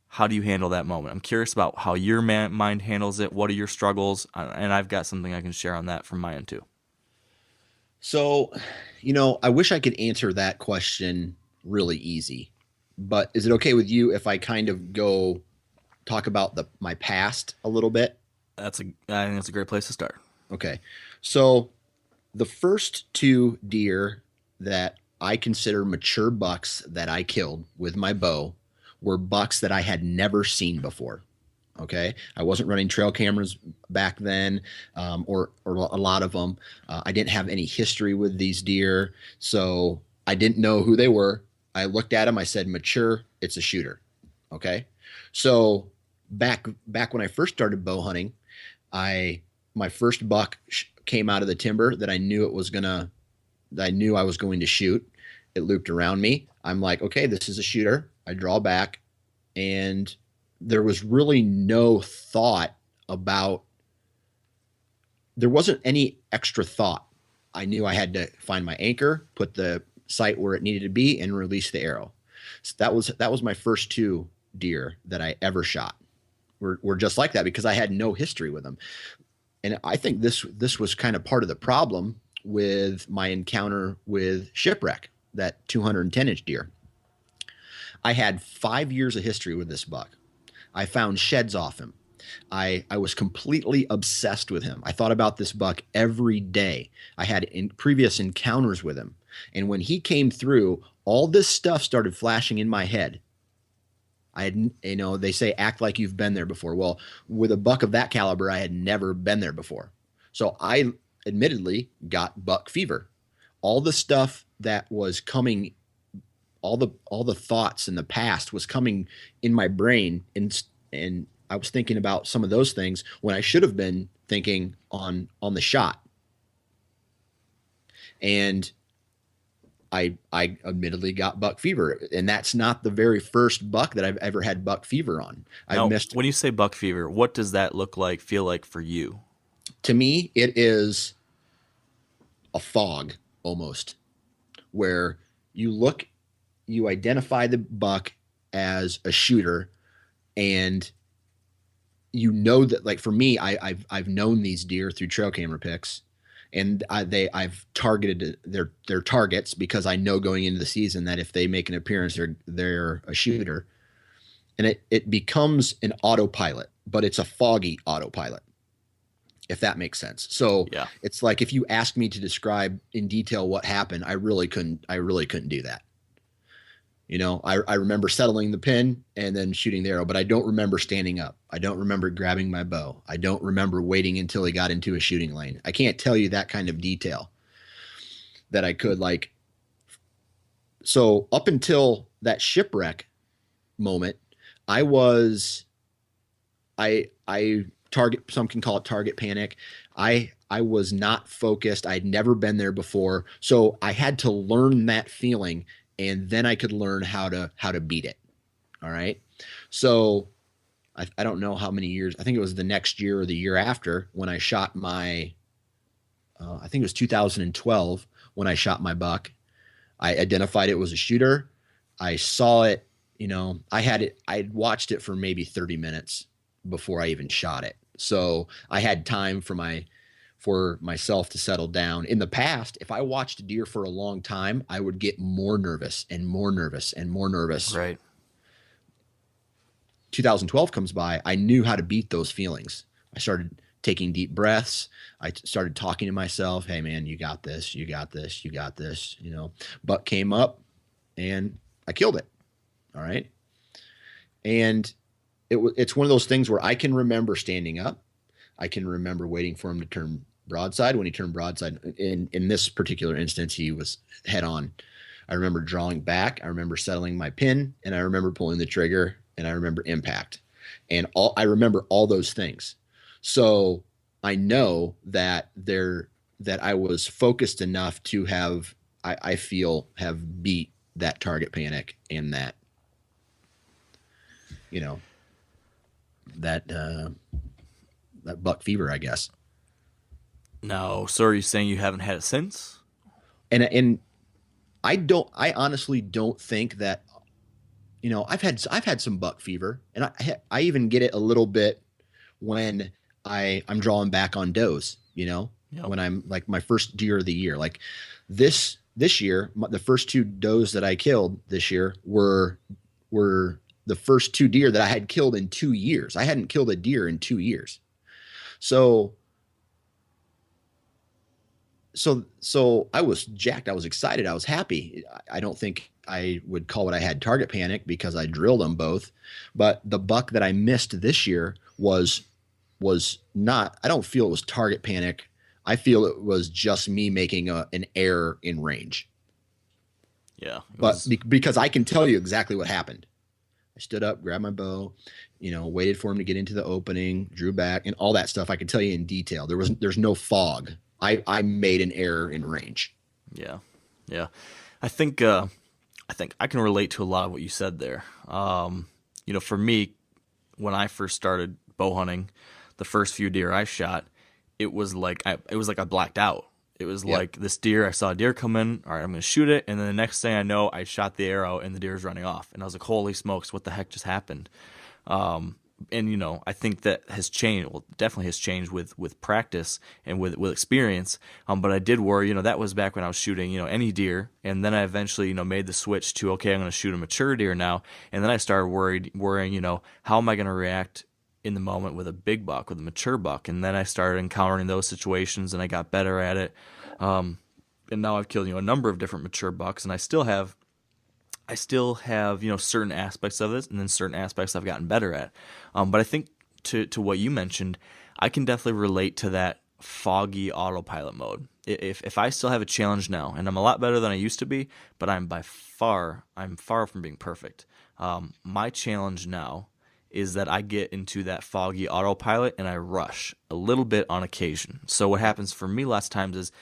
How do you handle that moment? I'm curious about how your mind handles it. What are your struggles? And I've got something I can share on that from my end too. So, I wish I could answer that question really easy, but is it okay with you if I kind of go talk about my past a little bit? I think that's a great place to start. Okay. So the first 2 deer that I consider mature bucks that I killed with my bow were bucks that I had never seen before. Okay. I wasn't running trail cameras back then, or a lot of them. I didn't have any history with these deer, so I didn't know who they were. I looked at them. I said, mature, it's a shooter. Okay. So back when I first started bow hunting, my first buck came out of the timber that I knew I was going to shoot. It looped around me. I'm like, okay, this is a shooter. I draw back, and there was really no thought about, there wasn't any extra thought. I knew I had to find my anchor, put the sight where it needed to be, and release the arrow. So that was my first 2 deer that I ever shot. Were just like that because I had no history with them. And I think this was kind of part of the problem with my encounter with Shipwreck, that 210-inch deer. I had 5 years of history with this buck. I found sheds off him. I was completely obsessed with him. I thought about this buck every day. I had previous encounters with him. And when he came through, all this stuff started flashing in my head. They say act like you've been there before. Well, with a buck of that caliber, I had never been there before. So I admittedly got buck fever. All the stuff that was coming, all the thoughts in the past was coming in my brain, and I was thinking about some of those things when I should have been thinking on the shot. And I admittedly got buck fever, and that's not the very first buck that I've ever had buck fever on. Now, when you say buck fever, what does that feel like for you? To me, it is a fog almost, where you identify the buck as a shooter, and that, like for me, I've known these deer through trail camera pics. And I've targeted their targets because I know going into the season that if they make an appearance, they're a shooter. And it becomes an autopilot, but it's a foggy autopilot, if that makes sense. So yeah. It's like if you ask me to describe in detail what happened, I really couldn't do that. I remember settling the pin and then shooting the arrow, but I don't remember standing up. I don't remember grabbing my bow. I don't remember waiting until he got into a shooting lane. I can't tell you that kind of detail that I could So up until that Shipwreck moment, some can call it target panic. I was not focused. I'd never been there before. So I had to learn that feeling, and then I could learn how to beat it. All right. So I don't know how many years, I think it was the next year or the year after when I shot I think it was 2012 when I shot my buck. I identified it was a shooter. I saw it, I'd watched it for maybe 30 minutes before I even shot it. So I had time for for myself to settle down. In the past, if I watched a deer for a long time, I would get more nervous and more nervous and more nervous. Right. 2012 comes by, I knew how to beat those feelings. I started taking deep breaths. I started talking to myself, hey man, you got this, you got this, you got this, you know. Buck came up and I killed it. All right. And it's one of those things where I can remember standing up. I can remember waiting for him to turn broadside. When he turned broadside, in this particular instance, he was head on. I remember drawing back. I remember settling my pin, and I remember pulling the trigger, and I remember impact. And I remember all those things. So I know that I was focused enough to have, I feel, have beat that target panic and that, you know, that buck fever, I guess. No, so are you saying you haven't had it since? And I honestly don't think that, you know, I've had some buck fever, and I even get it a little bit when I'm drawing back on does, you know, Yep. when I'm like my first deer of the year, like this year, the first 2 does that I killed this year were the first 2 deer that I had killed in 2 years. I hadn't killed a deer in 2 years. So I was jacked. I was excited. I was happy. I don't think I would call it I had target panic because I drilled them both, but the buck that I missed this year was not, I don't feel it was target panic. I feel it was just me making an error in range. Yeah. But because I can tell you exactly what happened. I stood up, grabbed my bow, you know, waited for him to get into the opening, drew back, and all that stuff. I can tell you in detail. There's no fog. I made an error in range. Yeah. Yeah. I think I can relate to a lot of what you said there. You know, for me, when I first started bow hunting, the first few deer I shot, it was like I blacked out. It was Yep. like this deer, I saw a deer come in, all right, I'm going to shoot it, and then the next thing I know, I shot the arrow, and the deer's running off. And I was like, holy smokes, what the heck just happened? And, you know, I think that has changed, well, definitely has changed with practice and with experience. But I did worry, you know, that was back when I was shooting, you know, any deer. And then I eventually, you know, made the switch to, okay, I'm going to shoot a mature deer now. And then I started worrying, you know, how am I going to react in the moment with a big buck, with a mature buck? And then I started encountering those situations, and I got better at it. And now I've killed, you know, a number of different mature bucks, and I still have, you know, certain aspects of this, and then certain aspects I've gotten better at. But I think to what you mentioned, I can definitely relate to that foggy autopilot mode. If I still have a challenge now, and I'm a lot better than I used to be, but I'm far from being perfect. My challenge now is that I get into that foggy autopilot and I rush a little bit on occasion. So what happens for me lots of times is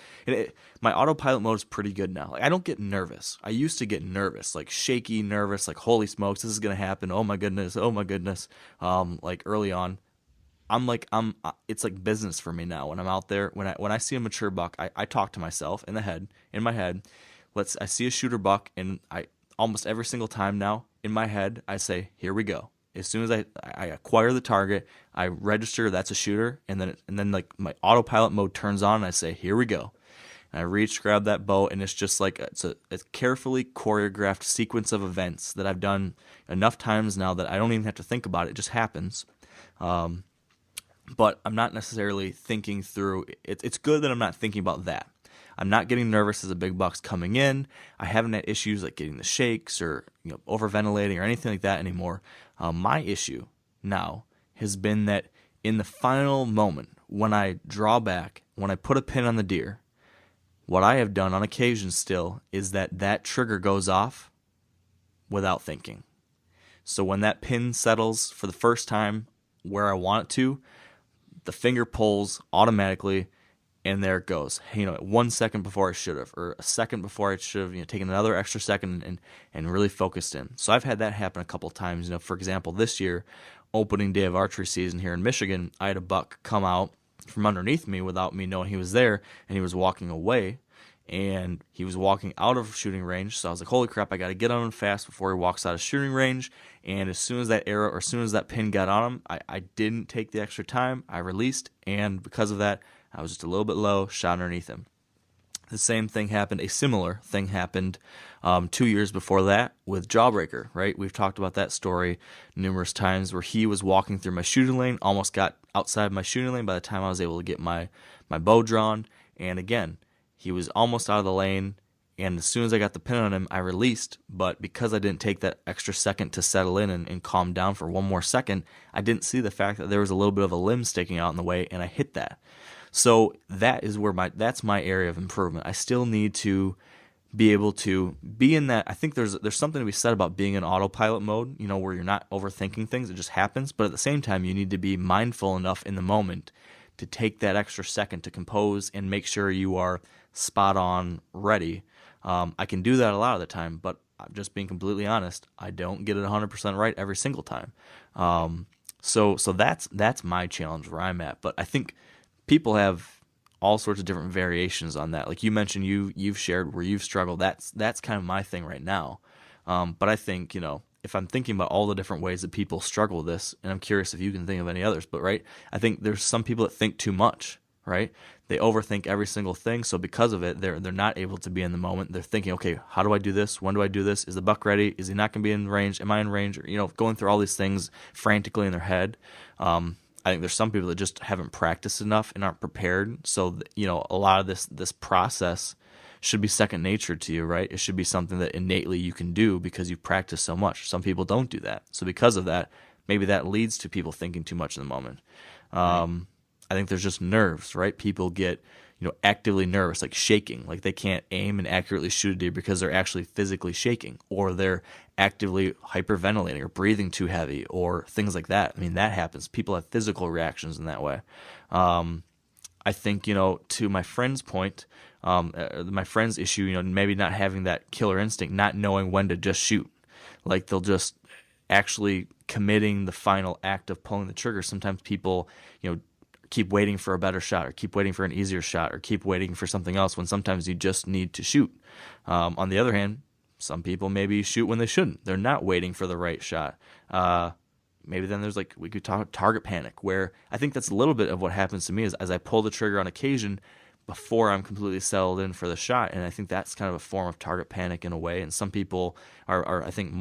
my autopilot mode is pretty good now. Like, I don't get nervous. I used to get nervous, like shaky, nervous, like holy smokes, this is gonna happen. Oh my goodness. Like early on, it's like business for me now. When I'm out there, when I see a mature buck, I talk to myself in my head. I see a shooter buck, and I almost every single time now in my head I say, here we go. As soon as I acquire the target, I register that's a shooter, and then like my autopilot mode turns on, and I say, here we go. And I reach, grab that bow, and it's just like it's a carefully choreographed sequence of events that I've done enough times now that I don't even have to think about it. It just happens. But I'm not necessarily thinking through. It's good that I'm not thinking about that. I'm not getting nervous as a big buck's coming in. I haven't had issues like getting the shakes or, you know, overventilating or anything like that anymore. My issue now has been that in the final moment, when I draw back, when I put a pin on the deer, what I have done on occasion still is that trigger goes off without thinking. So when that pin settles for the first time where I want it to, the finger pulls automatically, and there it goes. You know, 1 second before I should have, or a second before I should have, you know, taken another extra second and really focused in. So I've had that happen a couple of times. You know, for example, this year, opening day of archery season here in Michigan, I had a buck come out from underneath me without me knowing he was there, and he was walking away, and he was walking out of shooting range. So I was like, holy crap, I got to get on him fast before he walks out of shooting range. And as soon as that arrow, or as soon as that pin got on him, I didn't take the extra time. I released, and because of that, I was just a little bit low, shot underneath him. The same thing happened, a similar thing happened 2 years before that with Jawbreaker, right? We've talked about that story numerous times where he was walking through my shooting lane, almost got outside my shooting lane by the time I was able to get my bow drawn. And again, he was almost out of the lane, and as soon as I got the pin on him, I released. But because I didn't take that extra second to settle in and calm down for one more second, I didn't see the fact that there was a little bit of a limb sticking out in the way, and I hit that. So that is where that's my area of improvement. I still need to be able to be in that. I think there's something to be said about being in autopilot mode, where you're not overthinking things, it just happens. But at the same time, you need to be mindful enough in the moment to take that extra second to compose and make sure you are spot on ready. I can do that a lot of the time, but I'm just being completely honest, I don't get it 100% right every single time. So that's my challenge where I'm at. But I think people have all sorts of different variations on that. Like you mentioned, you've shared where you've struggled. That's kind of my thing right now. But I think, if I'm thinking about all the different ways that people struggle with this, and I'm curious if you can think of any others, but right, I think there's some people that think too much, right? They overthink every single thing. So because of it, they're not able to be in the moment. They're thinking, okay, how do I do this? When do I do this? Is the buck ready? Is he not going to be in range? Am I in range? Or, going through all these things frantically in their head. I think there's some people that just haven't practiced enough and aren't prepared. So, a lot of this process should be second nature to you, right? It should be something that innately you can do because you've practiced so much. Some people don't do that. So because of that, maybe that leads to people thinking too much in the moment. I think there's just nerves, right? People get, actively nervous, like shaking, like they can't aim and accurately shoot a deer because they're actually physically shaking, or they're actively hyperventilating or breathing too heavy or things like that. I mean, that happens. People have physical reactions in that way. I think, to my friend's point, my friend's issue, maybe not having that killer instinct, not knowing when to just shoot. Like they'll just actually committing the final act of pulling the trigger. Sometimes people, keep waiting for a better shot or keep waiting for an easier shot or keep waiting for something else when sometimes you just need to shoot. On the other hand, some people maybe shoot when they shouldn't. They're not waiting for the right shot. Maybe then there's we could talk target panic, where I think that's a little bit of what happens to me is as I pull the trigger on occasion before I'm completely settled in for the shot. And I think that's kind of a form of target panic in a way. And some people are I think,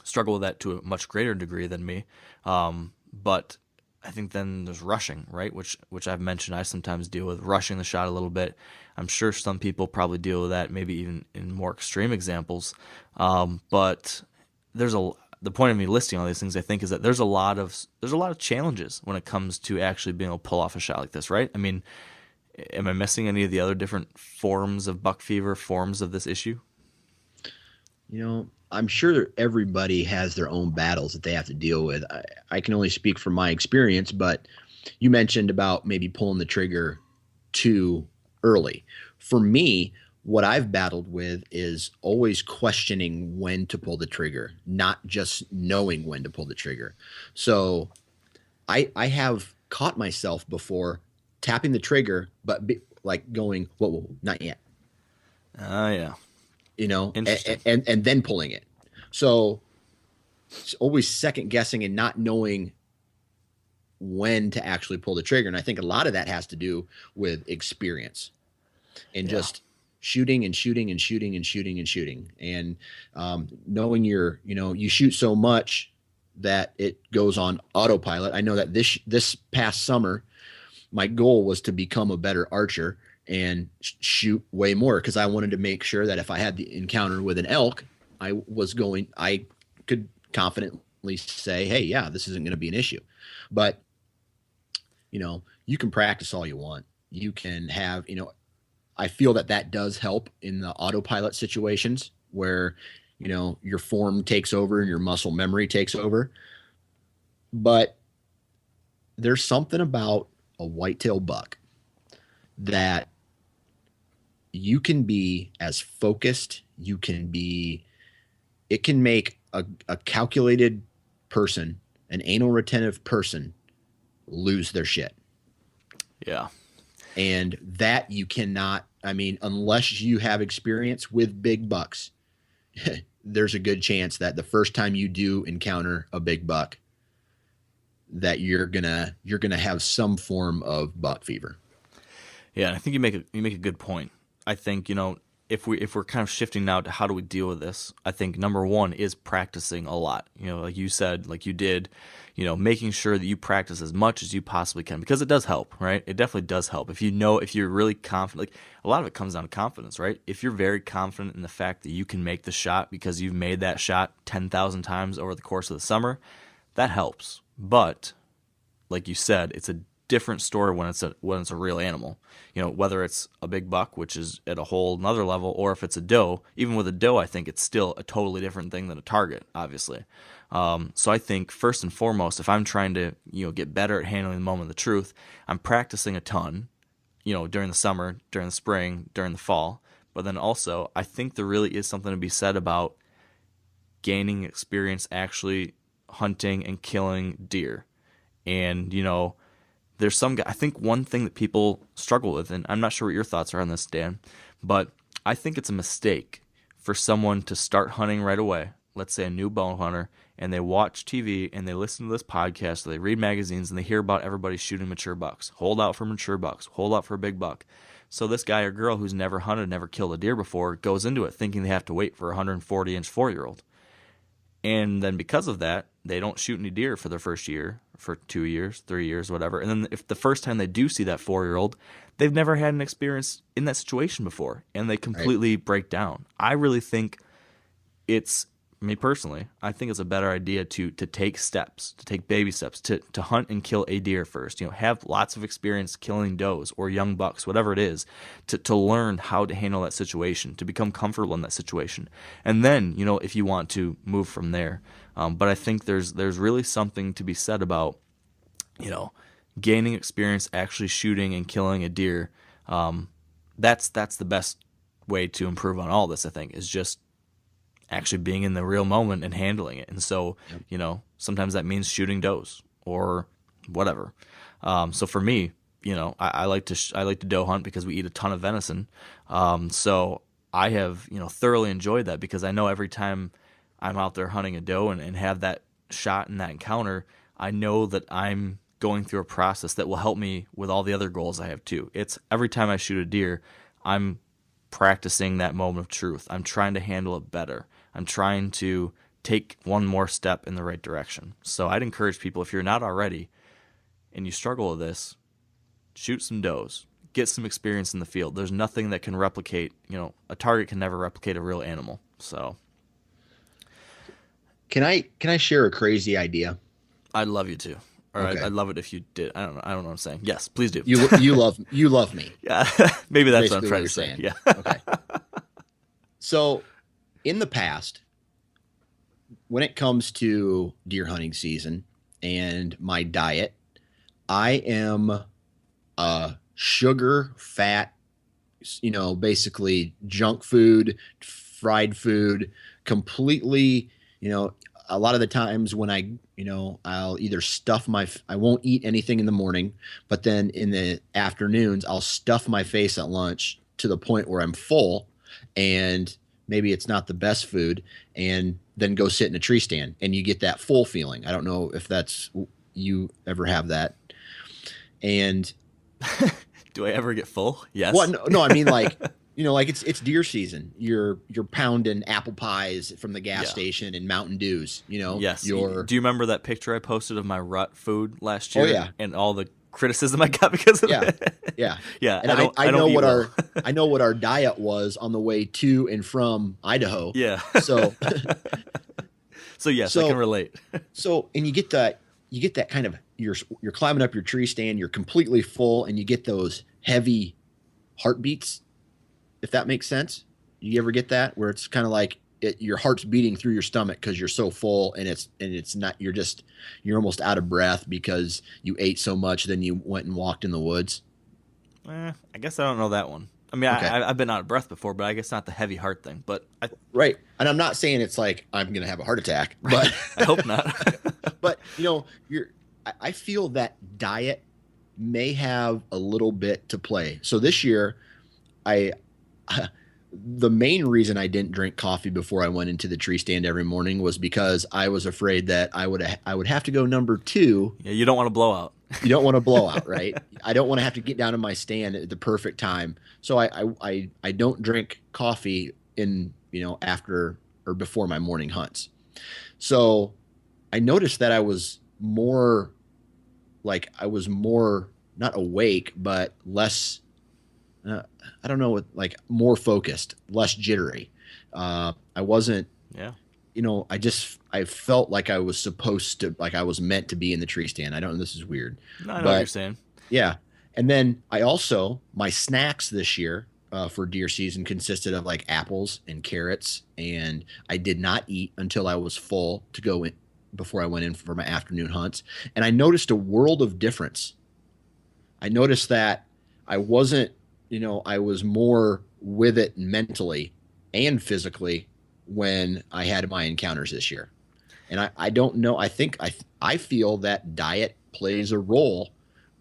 struggle with that to a much greater degree than me. But I think then there's rushing, right? Which I've mentioned I sometimes deal with, rushing the shot a little bit. I'm sure some people probably deal with that, maybe even in more extreme examples. But the point of me listing all these things, I think, is that there's a lot of challenges when it comes to actually being able to pull off a shot like this, right? I mean, am I missing any of the other different forms of buck fever, forms of this issue? I'm sure everybody has their own battles that they have to deal with. I can only speak from my experience, but you mentioned about maybe pulling the trigger too early. For me, what I've battled with is always questioning when to pull the trigger, not just knowing when to pull the trigger. So I have caught myself before tapping the trigger, but going, whoa, not yet. Yeah. And then pulling it. So it's always second guessing and not knowing when to actually pull the trigger. And I think a lot of that has to do with experience and just shooting and shooting and shooting and shooting and shooting. And knowing you shoot so much that it goes on autopilot. I know that this past summer, my goal was to become a better archer and shoot way more, because I wanted to make sure that if I had the encounter with an elk, I could confidently say, hey, yeah, this isn't going to be an issue. But, you can practice all you want. You can have, I feel that does help in the autopilot situations where, your form takes over and your muscle memory takes over. But there's something about a whitetail buck that you can be as focused, it can make a calculated person, an anal retentive person, lose their shit. Yeah. And that you cannot, unless you have experience with big bucks, there's a good chance that the first time you do encounter a big buck, that you're gonna have some form of buck fever. Yeah, and I think you make a good point. I think, if we're kind of shifting now to how do we deal with this, I think number one is practicing a lot. Like you said, like you did, making sure that you practice as much as you possibly can, because it does help, right? It definitely does help. If you're really confident, like a lot of it comes down to confidence, right? If you're very confident in the fact that you can make the shot because you've made that shot 10,000 times over the course of the summer, that helps. But like you said, it's a different story when it's a real animal. Whether it's a big buck, which is at a whole another level, or if it's a doe. Even with a doe, I think it's still a totally different thing than a target, obviously. So I think first and foremost, if I'm trying to get better at handling the moment of the truth, I'm practicing a ton, during the summer, during the spring, during the fall. But then also, I think there really is something to be said about gaining experience actually hunting and killing deer. And there's some guy, I think one thing that people struggle with, and I'm not sure what your thoughts are on this, Dan, but I think it's a mistake for someone to start hunting right away, let's say a new bow hunter, and they watch TV and they listen to this podcast, or they read magazines and they hear about everybody shooting mature bucks. Hold out for mature bucks. Hold out for a big buck. So this guy or girl who's never hunted, never killed a deer before, goes into it thinking they have to wait for a 140-inch 4-year-old. And then because of that, they don't shoot any deer for their first year, for 2 years, 3 years, whatever. And then if the first time they do see that 4-year-old, they've never had an experience in that situation before, and they completely break down. I really think me personally, I think it's a better idea to take steps, to take baby steps, to hunt and kill a deer first. Have lots of experience killing does or young bucks, whatever it is, to learn how to handle that situation, to become comfortable in that situation. And then, if you want to move from there. But I think there's really something to be said about, gaining experience actually shooting and killing a deer. That's the best way to improve on all this, I think, is just actually being in the real moment and handling it. And so, sometimes that means shooting does or whatever. So for me, I like to doe hunt because we eat a ton of venison. So I have, thoroughly enjoyed that, because I know every time I'm out there hunting a doe and have that shot and that encounter, I know that I'm going through a process that will help me with all the other goals I have too. It's every time I shoot a deer, I'm practicing that moment of truth. I'm trying to handle it better. I'm trying to take one more step in the right direction. So I'd encourage people, if you're not already and you struggle with this, shoot some does. Get some experience in the field. There's nothing that can replicate, a target can never replicate a real animal. So Can I share a crazy idea? I'd love you to. Or Okay. I'd love it if you did. I don't know what I'm saying. Yes, please do. You love me. Yeah, maybe that's what I'm Basically trying you're to say. saying. Yeah. Okay. So, in the past, when it comes to deer hunting season and my diet, I am a sugar, fat, basically junk food, fried food, completely, a lot of the times when I'll either I won't eat anything in the morning, but then in the afternoons, I'll stuff my face at lunch to the point where I'm full, and maybe it's not the best food, and then go sit in a tree stand and you get that full feeling. I don't know if you ever have that. And Do I ever get full? Yes. well, no, I mean like it's deer season. You're pounding apple pies from the gas station and Mountain Dews. Yes. Do you remember that picture I posted of my rut food last year? Oh, yeah. And all the criticism I got because of Yeah, it? yeah, Yeah. And I know what I know what our diet was on the way to and from Idaho. Yeah. So So yes, I can relate. and you get that kind of you're climbing up your tree stand. You're completely full, and you get those heavy heartbeats. If that makes sense. You ever get that where it's kind of like your heart's beating through your stomach because you're so full, and it's not, you're almost out of breath because you ate so much, then you went and walked in the woods. I guess I don't know that one. I mean, Okay. I've been out of breath before, but I guess not the heavy heart thing. But Right. And I'm not saying it's like I'm going to have a heart attack, but I hope not. but I feel that diet may have a little bit to play. So this year the main reason I didn't drink coffee before I went into the tree stand every morning was because I was afraid that I would have to go number 2. Yeah, you don't want to blow out. You don't want to blow out, right? I don't want to have to get down to my stand at the perfect time. So I don't drink coffee in, after or before my morning hunts. So I noticed that I was more not awake, but less, I don't know, like more focused, less jittery. I wasn't, Yeah. I felt like I was supposed to, like I was meant to be in the tree stand. I don't know, this is weird. No, I know what you're saying. Yeah. And then my snacks this year for deer season consisted of like apples and carrots. And I did not eat until I was full to go in before I went in for my afternoon hunts. And I noticed a world of difference. I noticed that I wasn't, I was more with it mentally and physically when I had my encounters this year. And I don't know. I feel that diet plays a role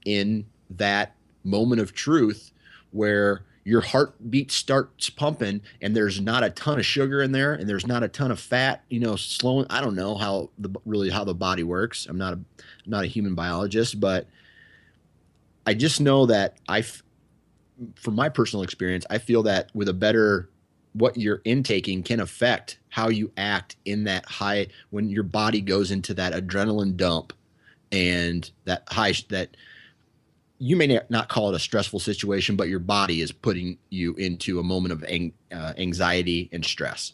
in that moment of truth where your heartbeat starts pumping and there's not a ton of sugar in there and there's not a ton of fat, slowing. I don't know how the body works. I'm not a human biologist, but I just know that from my personal experience, I feel that with what you're intaking can affect how you act in that high, when your body goes into that adrenaline dump and that high, that you may not call it a stressful situation, but your body is putting you into a moment of anxiety and stress.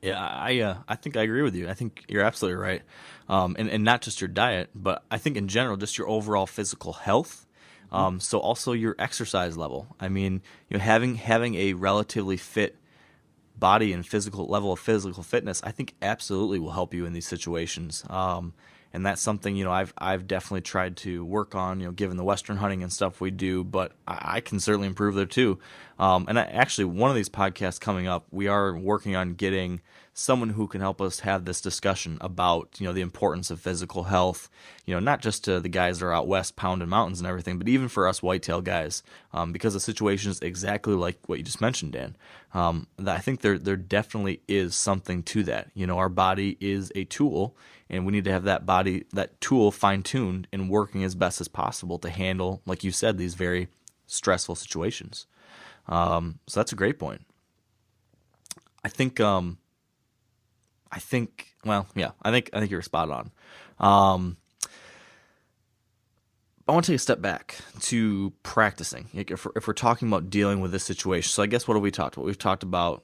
Yeah, I think I agree with you. I think you're absolutely right. And not just your diet, but I think in general, just your overall physical health. So also your exercise level. I mean, having a relatively fit body and level of physical fitness, I think absolutely will help you in these situations. And that's something, I've definitely tried to work on, given the Western hunting and stuff we do, but I can certainly improve there too. And actually, one of these podcasts coming up, we are working on getting someone who can help us have this discussion about, the importance of physical health, not just to the guys that are out west pounding mountains and everything, but even for us whitetail guys, because the situation is exactly like what you just mentioned, Dan. I think there definitely is something to that. Our body is a tool, and we need to have that tool fine-tuned and working as best as possible to handle, like you said, these very stressful situations. So that's a great point. I think you're spot on. I want to take a step back to practicing. Like if we're talking about dealing with this situation, so I guess what have we talked about? We've talked about,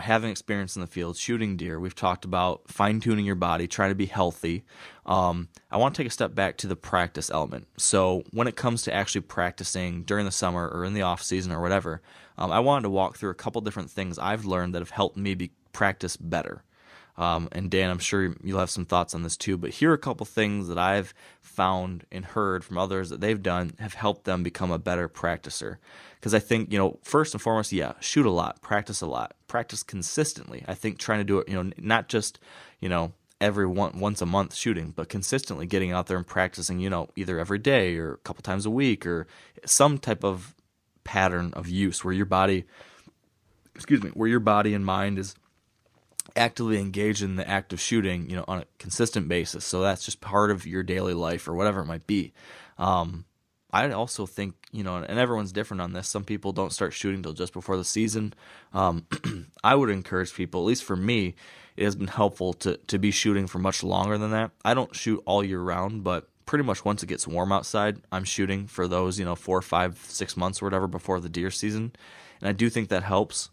having experience in the field, shooting deer. We've talked about fine-tuning your body, trying to be healthy. I want to take a step back to the practice element. So when it comes to actually practicing during the summer or in the off season or whatever, I wanted to walk through a couple different things I've learned that have helped me practice better. And Dan, I'm sure you'll have some thoughts on this too, but here are a couple things that I've found and heard from others that they've done have helped them become a better practicer. Because I think, first and foremost, shoot a lot, practice consistently. I think trying to do it, not just, once a month shooting, but consistently getting out there and practicing, either every day or a couple times a week or some type of pattern of use where your body and mind is actively engaged in the act of shooting, on a consistent basis. So that's just part of your daily life or whatever it might be. I also think, and everyone's different on this. Some people don't start shooting till just before the season. I would encourage people, at least for me, it has been helpful to be shooting for much longer than that. I don't shoot all year round, but pretty much once it gets warm outside, I'm shooting for those, 4, 5, 6 months or whatever before the deer season. And I do think that helps.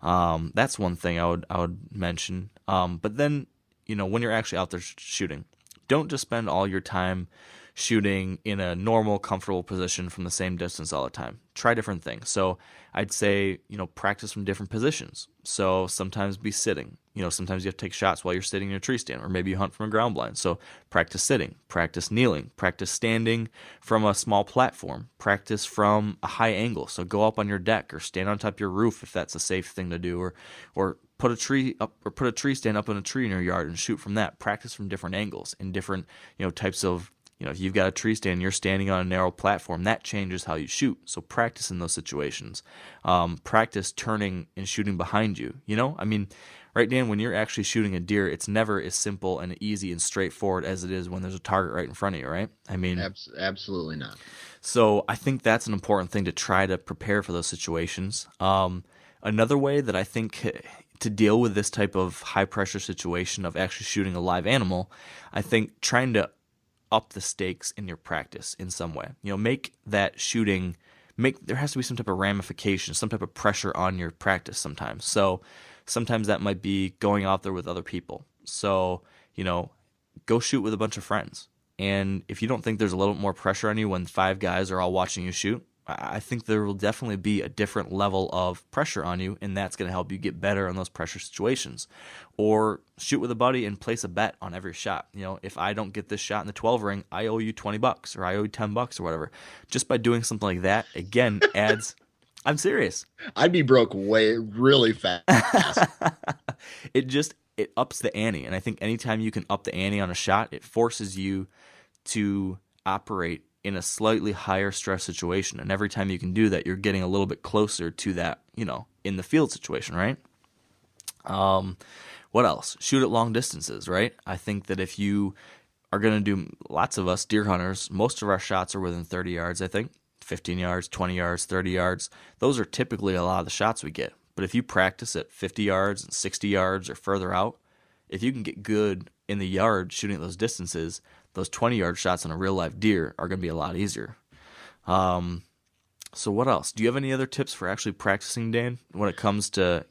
That's one thing I would mention. But then, when you're actually out there shooting, don't just spend all your time shooting in a normal, comfortable position from the same distance all the time. Try different things. So I'd say, practice from different positions. So sometimes be sitting. Sometimes you have to take shots while you're sitting in a tree stand, or maybe you hunt from a ground blind. So practice sitting, practice kneeling, practice standing from a small platform, practice from a high angle. So go up on your deck or stand on top of your roof if that's a safe thing to do, or put a tree up or put a tree stand up in a tree in your yard and shoot from that. Practice from different angles and different, types of if you've got a tree stand, you're standing on a narrow platform, that changes how you shoot. So practice in those situations. Practice turning and shooting behind you. Right, Dan, when you're actually shooting a deer, it's never as simple and easy and straightforward as it is when there's a target right in front of you, right? Absolutely not. So I think that's an important thing to try to prepare for those situations. Another way that I think to deal with this type of high-pressure situation of actually shooting a live animal, I think trying to up the stakes in your practice in some way. Make that shooting, there has to be some type of ramification, some type of pressure on your practice sometimes. So sometimes that might be going out there with other people. So, go shoot with a bunch of friends. And if you don't think there's a little more pressure on you when 5 guys are all watching you shoot, I think there will definitely be a different level of pressure on you, and that's going to help you get better in those pressure situations. Or shoot with a buddy and place a bet on every shot. If I don't get this shot in the 12 ring, I owe you $20 or I owe you $10 or whatever. Just by doing something like that, again, adds. I'm serious. I'd be broke really fast. It ups the ante, and I think anytime you can up the ante on a shot, it forces you to operate in a slightly higher stress situation. And every time you can do that, you're getting a little bit closer to that, in the field situation, right? What else? Shoot at long distances, right? I think that if you are going to do, lots of us deer hunters, most of our shots are within 30 yards, I think. 15 yards, 20 yards, 30 yards. Those are typically a lot of the shots we get. But if you practice at 50 yards and 60 yards or further out, if you can get good in the yard shooting at those distances, those 20-yard shots on a real live deer are going to be a lot easier. So what else? Do you have any other tips for actually practicing, Dan, when it comes to,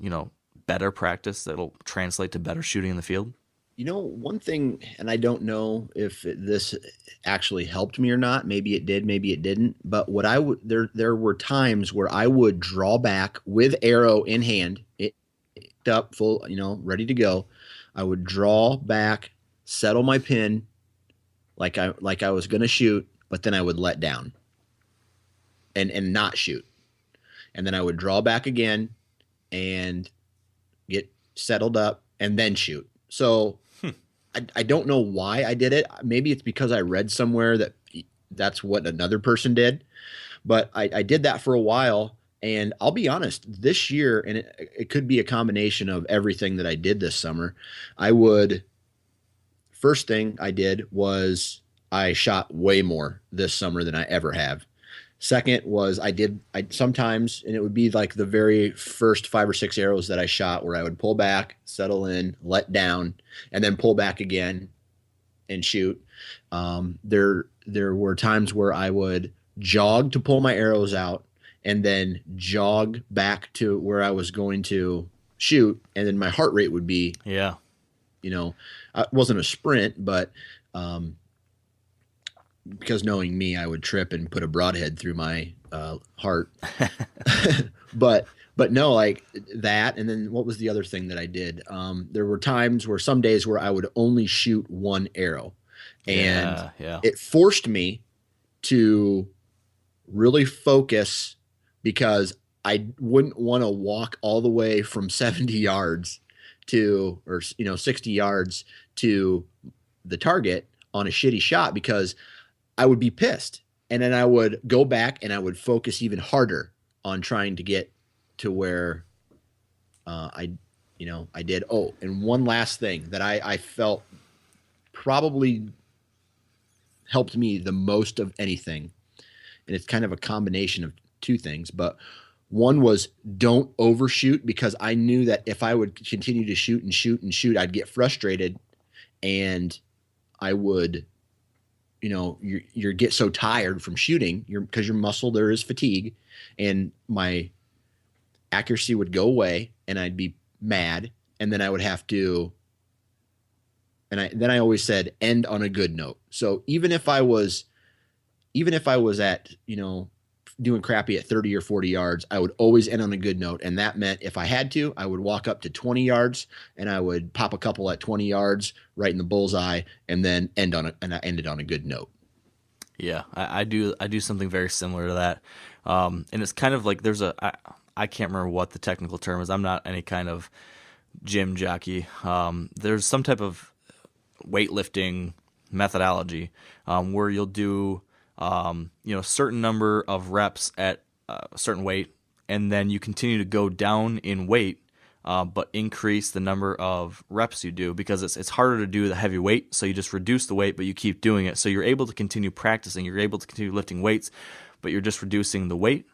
better practice that'll translate to better shooting in the field? One thing, and I don't know if this actually helped me or not. Maybe it did, maybe it didn't. But what I would there were times where I would draw back with arrow in hand, it up full, ready to go. I would draw back, settle my pin, like I was going to shoot, but then I would let down and not shoot, and then I would draw back again and get settled up and then shoot. So. I don't know why I did it. Maybe it's because I read somewhere that that's what another person did, but I did that for a while. And I'll be honest, this year, and it could be a combination of everything that I did this summer. First thing I did was I shot way more this summer than I ever have. Second was I sometimes, and it would be like the very first 5 or 6 arrows that I shot where I would pull back, settle in, let down, and then pull back again and shoot. There were times where I would jog to pull my arrows out and then jog back to where I was going to shoot. And then my heart rate would be, it wasn't a sprint, but, because knowing me, I would trip and put a broadhead through my heart. but no, like that. And then what was the other thing that I did? There were times where some days where I would only shoot one arrow, and it forced me to really focus because I wouldn't want to walk all the way from 70 yards to, 60 yards to the target on a shitty shot, because I would be pissed. And then I would go back and I would focus even harder on trying to get to where I did. Oh, and one last thing that I felt probably helped me the most of anything, and it's kind of a combination of two things, but one was don't overshoot, because I knew that if I would continue to shoot and shoot and shoot, I'd get frustrated, and I would, you get so tired from shooting because your muscle, there is fatigue, and my accuracy would go away and I'd be mad. And then I would have to, then I always said, end on a good note. So even if I was at, doing crappy at 30 or 40 yards, I would always end on a good note. And that meant if I had to, I would walk up to 20 yards and I would pop a couple at 20 yards right in the bullseye, and then I ended on a good note. Yeah, I do something very similar to that. And it's kind of like I can't remember what the technical term is. I'm not any kind of gym jockey. There's some type of weightlifting methodology where you'll do a certain number of reps at a certain weight, and then you continue to go down in weight, but increase the number of reps you do, because it's harder to do the heavy weight. So you just reduce the weight, but you keep doing it. So you're able to continue practicing. You're able to continue lifting weights, but you're just reducing the weight.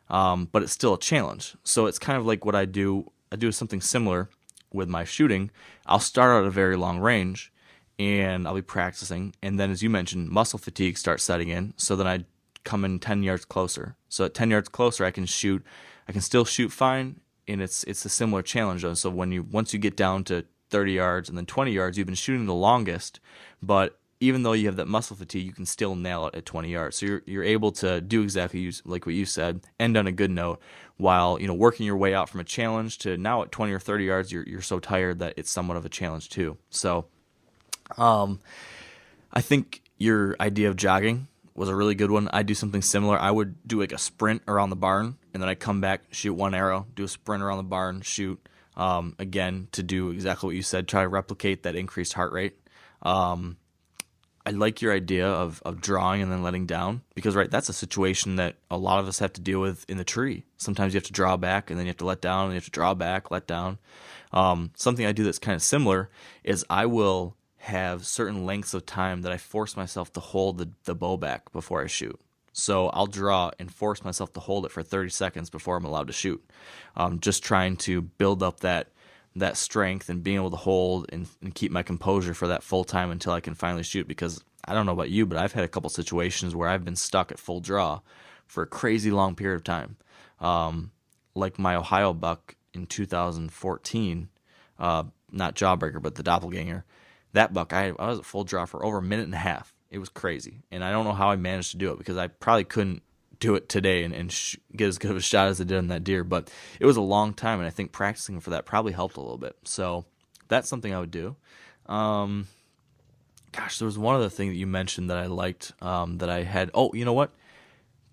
But it's still a challenge. So it's kind of like what I do. I do something similar with my shooting. I'll start at a very long range, and I'll be practicing. And then, as you mentioned, muscle fatigue starts setting in. So then I come in 10 yards closer. So at 10 yards closer, I can still shoot fine, and it's a similar challenge though. So once you get down to 30 yards and then 20 yards, you've been shooting the longest, but even though you have that muscle fatigue, you can still nail it at 20 yards. So you're able to do exactly like what you said, end on a good note, while working your way out from a challenge to now at 20 or 30 yards, you're so tired that it's somewhat of a challenge too. So, I think your idea of jogging was a really good one. I do something similar. I would do like a sprint around the barn, and then I come back, shoot one arrow, do a sprint around the barn, shoot again to do exactly what you said. Try to replicate that increased heart rate. I like your idea of drawing and then letting down, because that's a situation that a lot of us have to deal with in the tree. Sometimes you have to draw back, and then you have to let down, and you have to draw back, let down. Something I do that's kind of similar is I will have certain lengths of time that I force myself to hold the bow back before I shoot. So I'll draw and force myself to hold it for 30 seconds before I'm allowed to shoot. Just trying to build up that strength and being able to hold and keep my composure for that full time until I can finally shoot. Because I don't know about you, but I've had a couple situations where I've been stuck at full draw for a crazy long period of time. Like my Ohio buck in 2014, not Jawbreaker, but the Doppelganger. That buck, I was at full draw for over a minute and a half. It was crazy. And I don't know how I managed to do it, because I probably couldn't do it today and get as good of a shot as I did on that deer. But it was a long time, and I think practicing for that probably helped a little bit. So that's something I would do. There was one other thing that you mentioned that I liked, that I had. Oh, you know what?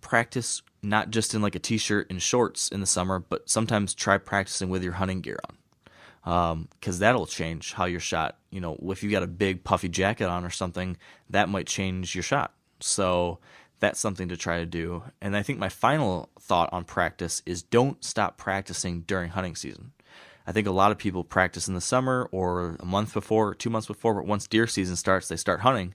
Practice not just in like a t-shirt and shorts in the summer, but sometimes try practicing with your hunting gear on. Because that'll change how your shot, if you got a big puffy jacket on or something, that might change your shot. So that's something to try to do. And I think my final thought on practice is don't stop practicing during hunting season. I think a lot of people practice in the summer or a month before, or 2 months before, but once deer season starts, they start hunting,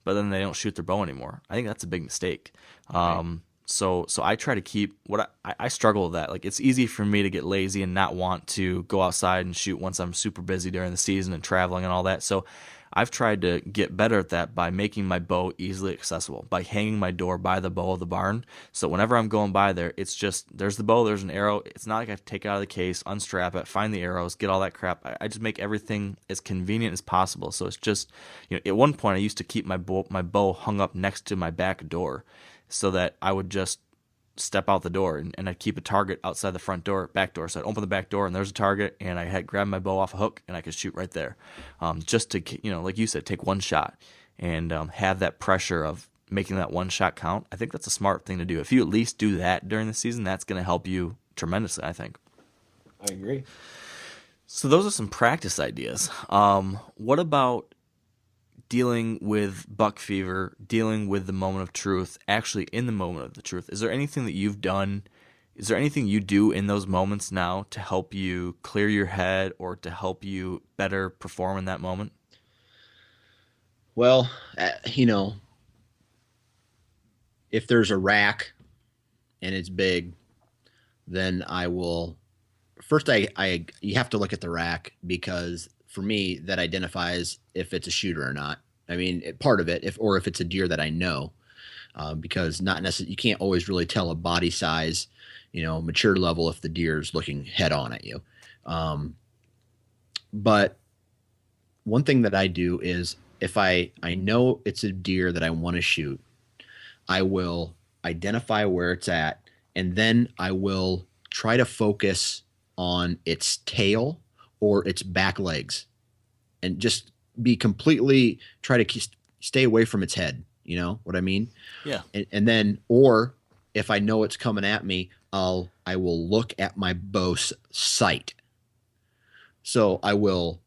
but then they don't shoot their bow anymore. I think that's a big mistake. Right. So I try to keep I struggle with that. Like, it's easy for me to get lazy and not want to go outside and shoot once I'm super busy during the season and traveling and all that. So I've tried to get better at that by making my bow easily accessible, by hanging my door by the bow of the barn. So whenever I'm going by there, it's just, there's the bow, there's an arrow. It's not like I have to take it out of the case, unstrap it, find the arrows, get all that crap. I just make everything as convenient as possible. So it's just, at one point I used to keep my bow hung up next to my back door so that I would just step out the door and I'd keep a target outside the front door, back door. So I'd open the back door and there's a target, and I had grabbed my bow off a hook and I could shoot right there. Just to, like you said, take one shot and have that pressure of making that one shot count. I think that's a smart thing to do. If you at least do that during the season, that's going to help you tremendously, I think. I agree. So those are some practice ideas. What about dealing with buck fever, dealing with the moment of truth, actually in the moment of the truth? Is there anything that you've done? Is there anything you do in those moments now to help you clear your head or to help you better perform in that moment? Well, if there's a rack and it's big, then I will first, you have to look at the rack, because for me, that identifies if it's a shooter or not. I mean, part of it, if it's a deer that I know, because not necessarily, you can't always really tell a body size, mature level if the deer is looking head on at you. But one thing that I do is, if I know it's a deer that I want to shoot, I will identify where it's at, and then I will try to focus on its tail or its back legs, and just be completely try to stay away from its head. You know what I mean? Yeah. And then, or if I know it's coming at me, I will look at my bow sight. So I will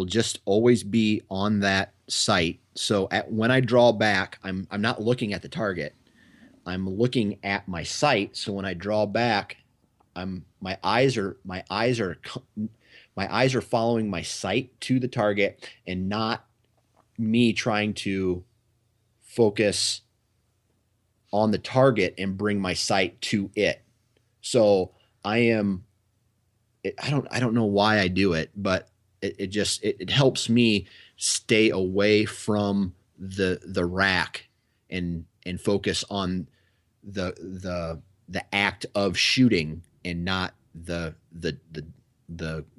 just always be on that sight. So when I draw back, I'm not looking at the target. I'm looking at my sight. So when I draw back, my eyes are following my sight to the target, and not me trying to focus on the target and bring my sight to it. So I don't know why I do it, but it helps me stay away from the rack and focus on the act of shooting, and not the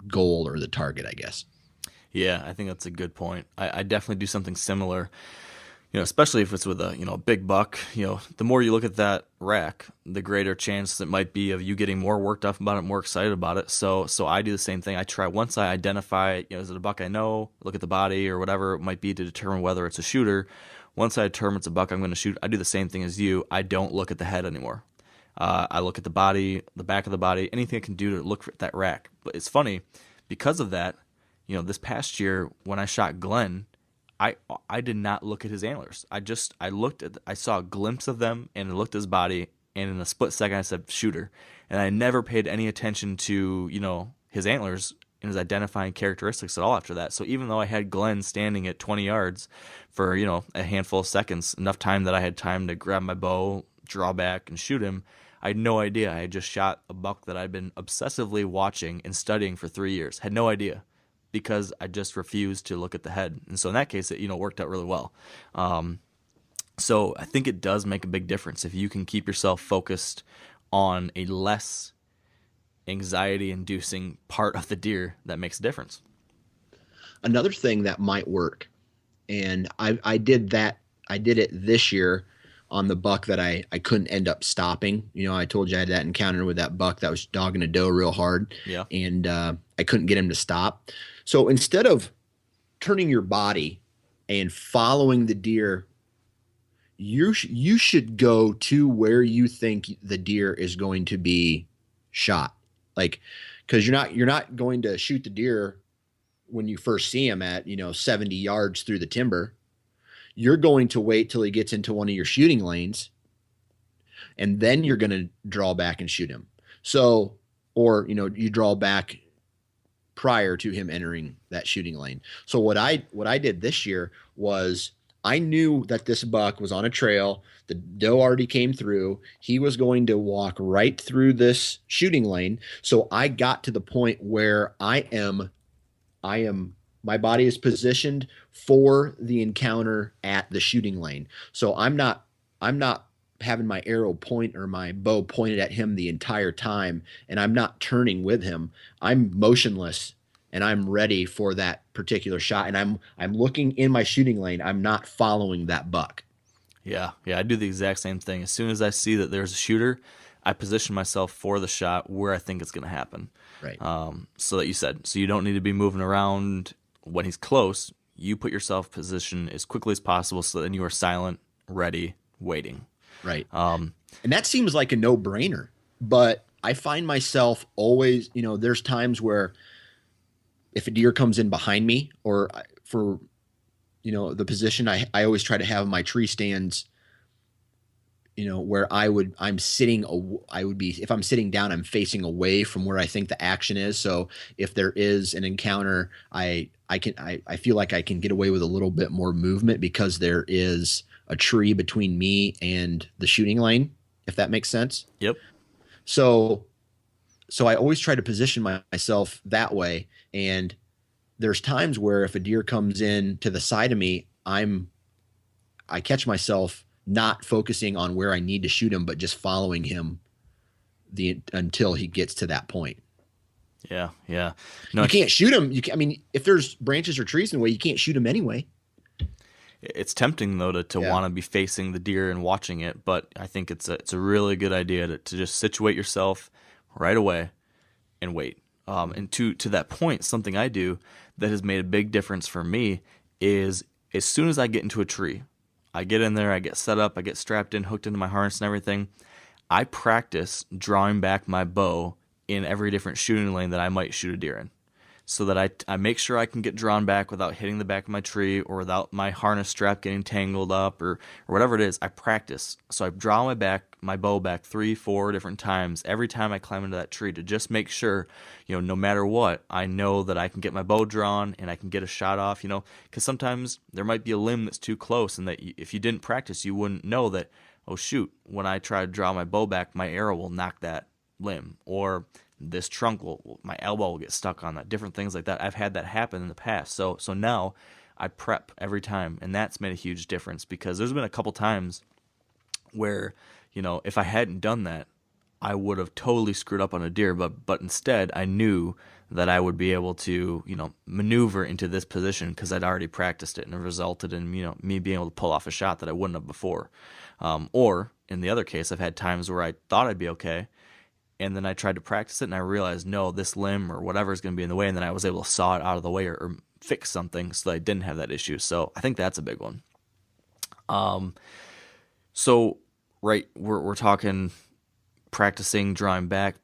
goal or the target, I guess. Yeah, I think that's a good point. I definitely do something similar. Especially if it's with a big buck, the more you look at that rack, the greater chance it might be of you getting more worked up about it, more excited about it. So I do the same thing. I try, once I identify, is it a buck I know, look at the body or whatever it might be to determine whether it's a shooter. Once I determine it's a buck I'm going to shoot, I do the same thing as you. I don't look at the head anymore. I look at the body, the back of the body, anything I can do to look for that rack. But it's funny, because of that, this past year when I shot Glenn, I did not look at his antlers. I saw a glimpse of them, and I looked at his body, and in a split second I said shooter. And I never paid any attention to, his antlers and his identifying characteristics at all after that. So even though I had Glenn standing at 20 yards for, a handful of seconds, enough time that I had time to grab my bow, draw back, and shoot him, I had no idea. I had just shot a buck that I'd been obsessively watching and studying for 3 years. Had no idea, because I just refused to look at the head. And so in that case, it worked out really well. So I think it does make a big difference if you can keep yourself focused on a less anxiety-inducing part of the deer. That makes a difference. Another thing that might work, and I did it this year on the buck that I couldn't end up stopping. I told you I had that encounter with that buck that was dogging a doe real hard. Yeah. And I couldn't get him to stop. So instead of turning your body and following the deer, you should go to where you think the deer is going to be shot. Like, because you're not going to shoot the deer when you first see him at 70 yards through the timber. You're going to wait till he gets into one of your shooting lanes, and then you're going to draw back and shoot him. So, or, you draw back prior to him entering that shooting lane. So what I did this year was, I knew that this buck was on a trail. The doe already came through. He was going to walk right through this shooting lane. So I got to the point where my body is positioned for the encounter at the shooting lane. So I'm not having my arrow point or my bow pointed at him the entire time, and I'm not turning with him. I'm motionless, and I'm ready for that particular shot. And I'm looking in my shooting lane. I'm not following that buck. Yeah, I do the exact same thing. As soon as I see that there's a shooter, I position myself for the shot where I think it's going to happen. Right. So you don't need to be moving around when he's close. You put yourself in position as quickly as possible, so then you are silent, ready, waiting. Right. And that seems like a no-brainer, but I find myself always, there's times where if a deer comes in behind me, or for, the position, I always try to have my tree stands, where if I'm sitting down, I'm facing away from where I think the action is. So if there is an encounter, I feel like I can get away with a little bit more movement because there is a tree between me and the shooting lane, if that makes sense. Yep. So I always try to position myself that way. And there's times where if a deer comes in to the side of me, I catch myself not focusing on where I need to shoot him, but just following him until he gets to that point. Yeah. No, you can't shoot him. If there's branches or trees in the way, you can't shoot him anyway. It's tempting though to want to be facing the deer and watching it, but I think it's a really good idea to just situate yourself right away and wait. And to that point, something I do that has made a big difference for me is, as soon as I get into a tree, I get in there, I get set up, I get strapped in, hooked into my harness and everything. I practice drawing back my bow in every different shooting lane that I might shoot a deer in. so that I make sure I can get drawn back without hitting the back of my tree or without my harness strap getting tangled up or whatever it is. I practice. So I draw my bow back 3-4 different times every time I climb into that tree to just make sure, no matter what, I know that I can get my bow drawn and I can get a shot off, because sometimes there might be a limb that's too close and that if you didn't practice, you wouldn't know that, oh shoot, when I try to draw my bow back, my arrow will knock that limb, or this trunk my elbow will get stuck on that, different things like that. I've had that happen in the past. So now I prep every time, and that's made a huge difference, because there's been a couple times where, if I hadn't done that, I would have totally screwed up on a deer, but instead I knew that I would be able to, maneuver into this position because I'd already practiced it, and it resulted in, me being able to pull off a shot that I wouldn't have before. Or in the other case, I've had times where I thought I'd be okay, and then I tried to practice it, and I realized, no, this limb or whatever is going to be in the way, and then I was able to saw it out of the way or fix something so that I didn't have that issue. So I think that's a big one. So right, we're talking practicing, drawing back,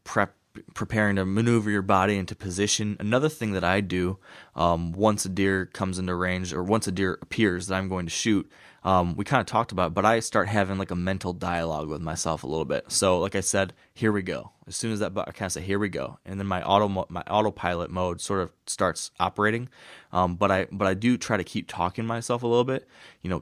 preparing to maneuver your body into position. Another thing that I do once a deer comes into range, or once a deer appears that I'm going to shoot, we kind of talked about it, but I start having like a mental dialogue with myself a little bit. So like I said, here we go. As soon as that, I kind of say, here we go. And then my autopilot mode sort of starts operating. But I do try to keep talking to myself a little bit,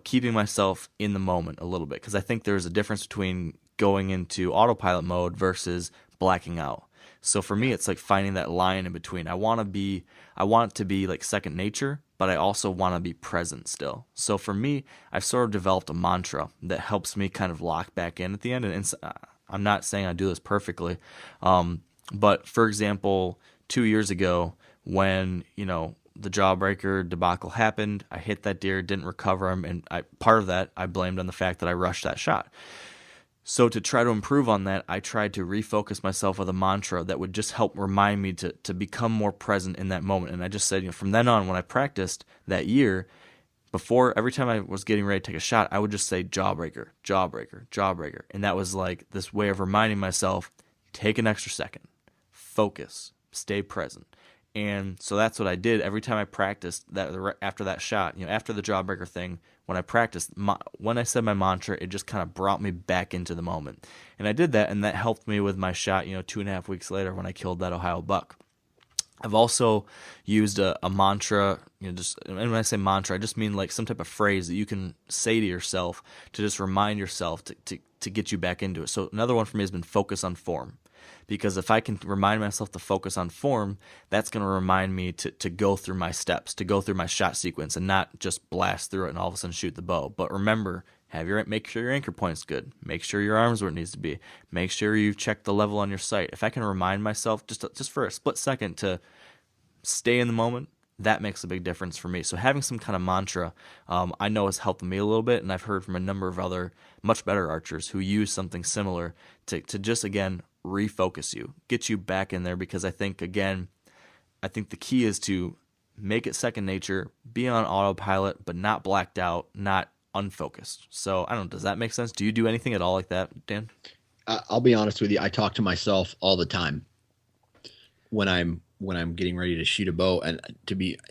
keeping myself in the moment a little bit. Cause I think there's a difference between going into autopilot mode versus blacking out. So for me, it's like finding that line in between. I want it to be like second nature, but I also want to be present still. So for me, I've sort of developed a mantra that helps me kind of lock back in at the end. And I'm not saying I do this perfectly. But for example, 2 years ago when, the Jawbreaker debacle happened, I hit that deer, didn't recover him. And part of that I blamed on the fact that I rushed that shot. So to try to improve on that, I tried to refocus myself with a mantra that would just help remind me to become more present in that moment. And I just said, from then on, when I practiced that year, every time I was getting ready to take a shot, I would just say Jawbreaker, Jawbreaker, Jawbreaker. And that was like this way of reminding myself, take an extra second, focus, stay present. And so that's what I did every time I practiced that after that shot, after the Jawbreaker thing. When I practiced, when I said my mantra, it just kind of brought me back into the moment. And I did that, and that helped me with my shot, 2.5 weeks later when I killed that Ohio buck. I've also used a mantra, and when I say mantra, I just mean like some type of phrase that you can say to yourself to just remind yourself to get you back into it. So another one for me has been focus on form. Because if I can remind myself to focus on form, that's going to remind me to go through my steps, to go through my shot sequence, and not just blast through it and all of a sudden shoot the bow. But remember, make sure your anchor point's good. Make sure your arm's where it needs to be. Make sure you've checked the level on your sight. If I can remind myself just for a split second to stay in the moment, that makes a big difference for me. So having some kind of mantra, I know has helped me a little bit, and I've heard from a number of other much better archers who use something similar to just, again, refocus you, get you back in there, because I think the key is to make it second nature, be on autopilot, but not blacked out, not unfocused. So I don't know, does that make sense? Do you do anything at all like that, Dan? I'll be honest with you. I talk to myself all the time when I'm getting ready to shoot a bow, and